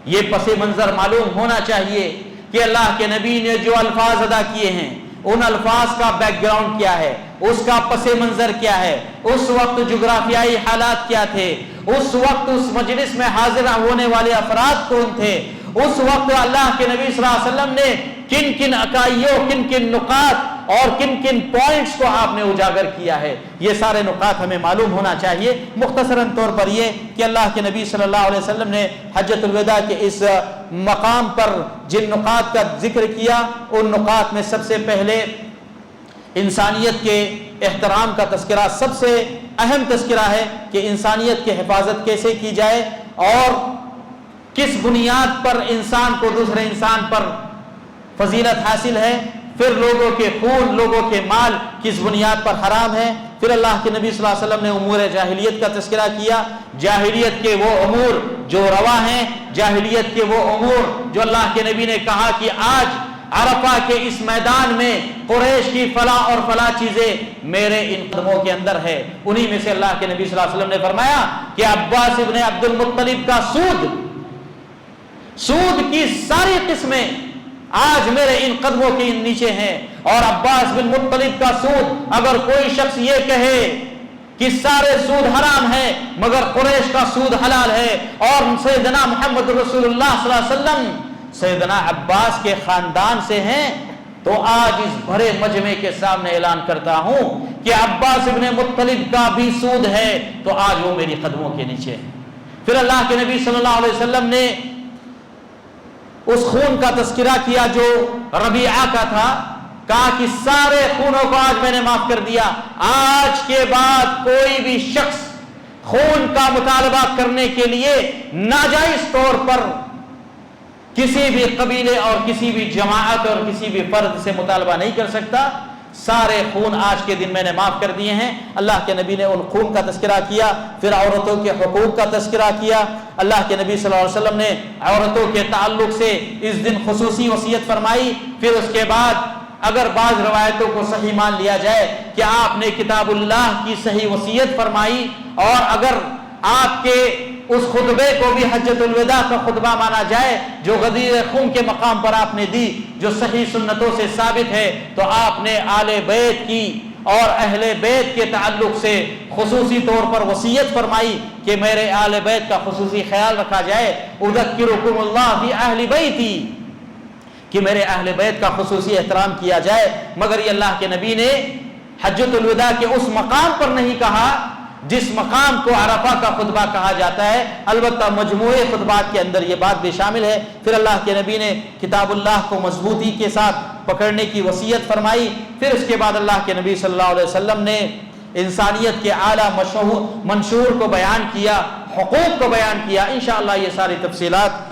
یہ پس منظر معلوم ہونا چاہیے کہ اللہ کے نبی نے جو الفاظ ادا کیے ہیں ان الفاظ کا بیک گراؤنڈ کیا ہے، اس کا پس منظر کیا ہے، اس وقت جغرافیائی حالات کیا تھے، اس وقت اس مجلس میں حاضر ہونے والے افراد کون تھے، اس وقت اللہ کے نبی صلی اللہ علیہ وسلم نے کن کن اکائیوں، کن کن نقاط اور کن کن پوائنٹس کو آپ نے اجاگر کیا ہے۔ یہ سارے نقاط ہمیں معلوم ہونا چاہیے۔ مختصراً طور پر یہ کہ اللہ کے نبی صلی اللہ علیہ وسلم نے حجۃ الوداع کے اس مقام پر جن نقاط کا ذکر کیا ان نقاط میں سب سے پہلے انسانیت کے احترام کا تذکرہ، سب سے اہم تذکرہ ہے کہ انسانیت کی حفاظت کیسے کی جائے اور کس بنیاد پر انسان کو دوسرے انسان پر فضیلت حاصل ہے، پھر لوگوں کے خون، لوگوں کے مال کس بنیاد پر حرام ہے۔ پھر اللہ کے نبی صلی اللہ علیہ وسلم نے امور جاہلیت کا تذکرہ کیا، جاہلیت کے وہ امور جو روا ہیں، جاہلیت کے وہ امور جو اللہ کے نبی نے کہا کہ آج عرفہ کے اس میدان میں قریش کی فلاں اور فلاں چیزیں میرے ان قدموں کے اندر ہے۔ انہی میں سے اللہ کے نبی صلی اللہ علیہ وسلم نے فرمایا کہ عباس ابن عبد المطلب کا سود کی ساری قسمیں آج میرے ان قدموں کے نیچے ہیں، اور عباس بن مطلب کا سود، اگر کوئی شخص یہ کہے کہ سارے سود حرام ہے مگر قریش کا سود حلال ہے اور سیدنا محمد رسول اللہ صلی اللہ علیہ وسلم سیدنا عباس کے خاندان سے ہیں، تو آج اس بھرے مجمع کے سامنے اعلان کرتا ہوں کہ عباس ابن مطلب کا بھی سود ہے تو آج وہ میری قدموں کے نیچے ہے۔ پھر اللہ کے نبی صلی اللہ علیہ وسلم نے اس خون کا تذکرہ کیا جو ربیعہ کا تھا، کہا کہ سارے خونوں کو آج میں نے معاف کر دیا، آج کے بعد کوئی بھی شخص خون کا مطالبہ کرنے کے لیے ناجائز طور پر کسی بھی قبیلے اور کسی بھی جماعت اور کسی بھی فرد سے مطالبہ نہیں کر سکتا۔ سارے خون آج کے دن میں نے معاف کر دیے ہیں۔ اللہ کے نبی نے ان خون کا تذکرہ کیا، پھر عورتوں کے حقوق کا تذکرہ کیا۔ اللہ کے نبی صلی اللہ علیہ وسلم نے عورتوں کے تعلق سے اس دن خصوصی وصیت فرمائی۔ پھر اس کے بعد اگر بعض روایتوں کو صحیح مان لیا جائے کہ آپ نے کتاب اللہ کی صحیح وصیت فرمائی، اور اگر آپ کے اس خطبے کو بھی حجۃ الوداع کا خطبہ مانا جائے جو غدیر خم کے مقام پر آپ نے دی، جو صحیح سنتوں سے ثابت ہے، تو آپ نے آل بیت کی اور اہل بیت کے تعلق سے خصوصی طور پر وصیت فرمائی کہ میرے آل بیت کا خصوصی خیال رکھا جائے، اذکرکم اللہ فی اہل بیتی، کہ میرے اہل بیت کا خصوصی احترام کیا جائے۔ مگر یہ اللہ کے نبی نے حجۃ الوداع کے اس مقام پر نہیں کہا جس مقام کو عرفہ کا خطبہ کہا جاتا ہے، البتہ مجموعے خطبات کے اندر یہ بات بھی شامل ہے۔ پھر اللہ کے نبی نے کتاب اللہ کو مضبوطی کے ساتھ پکڑنے کی وصیت فرمائی۔ پھر اس کے بعد اللہ کے نبی صلی اللہ علیہ وسلم نے انسانیت کے اعلیٰ منشور کو بیان کیا، حقوق کو بیان کیا۔ انشاءاللہ یہ ساری تفصیلات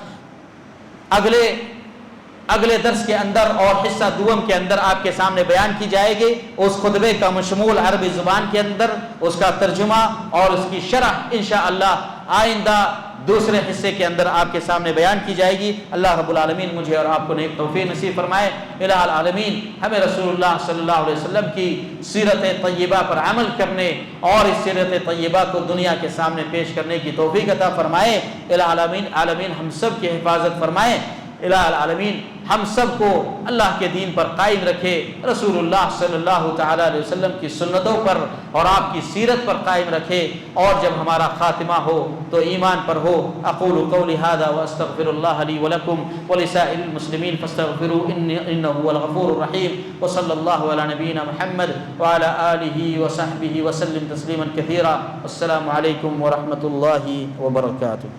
اگلے درس کے اندر اور حصہ دوم کے اندر آپ کے سامنے بیان کی جائے گی۔ اس خطبے کا مشمول عربی زبان کے اندر اس کا ترجمہ اور اس کی شرح انشاءاللہ آئندہ دوسرے حصے کے اندر آپ کے سامنے بیان کی جائے گی۔ اللہ رب العالمین مجھے اور آپ کو نیک توفیق نصیب فرمائے۔ الہ العالمین ہمیں رسول اللہ صلی اللہ علیہ وسلم کی سیرت طیبہ پر عمل کرنے اور اس سیرت طیبہ کو دنیا کے سامنے پیش کرنے کی توفیق عطا فرمائے۔ الہ العالمین ہم سب کی حفاظت فرمائے۔ الہ العالمین ہم سب کو اللہ کے دین پر قائم رکھے، رسول اللہ صلی اللہ تعالی علیہ وسلم کی سنتوں پر اور آپ کی سیرت پر قائم رکھے، اور جب ہمارا خاتمہ ہو تو ایمان پر ہو۔ اقول قولی ھذا واستغفر اللہ لی ولکم ولسائر المسلمین فاستغفروه انه هو الغفور الرحیم، وصلی اللہ علی نبینا محمد وعلی آلہ وصحبہ وسلم تسلیما کثیرا۔ السلام علیکم ورحمۃ اللہ وبرکاتہ۔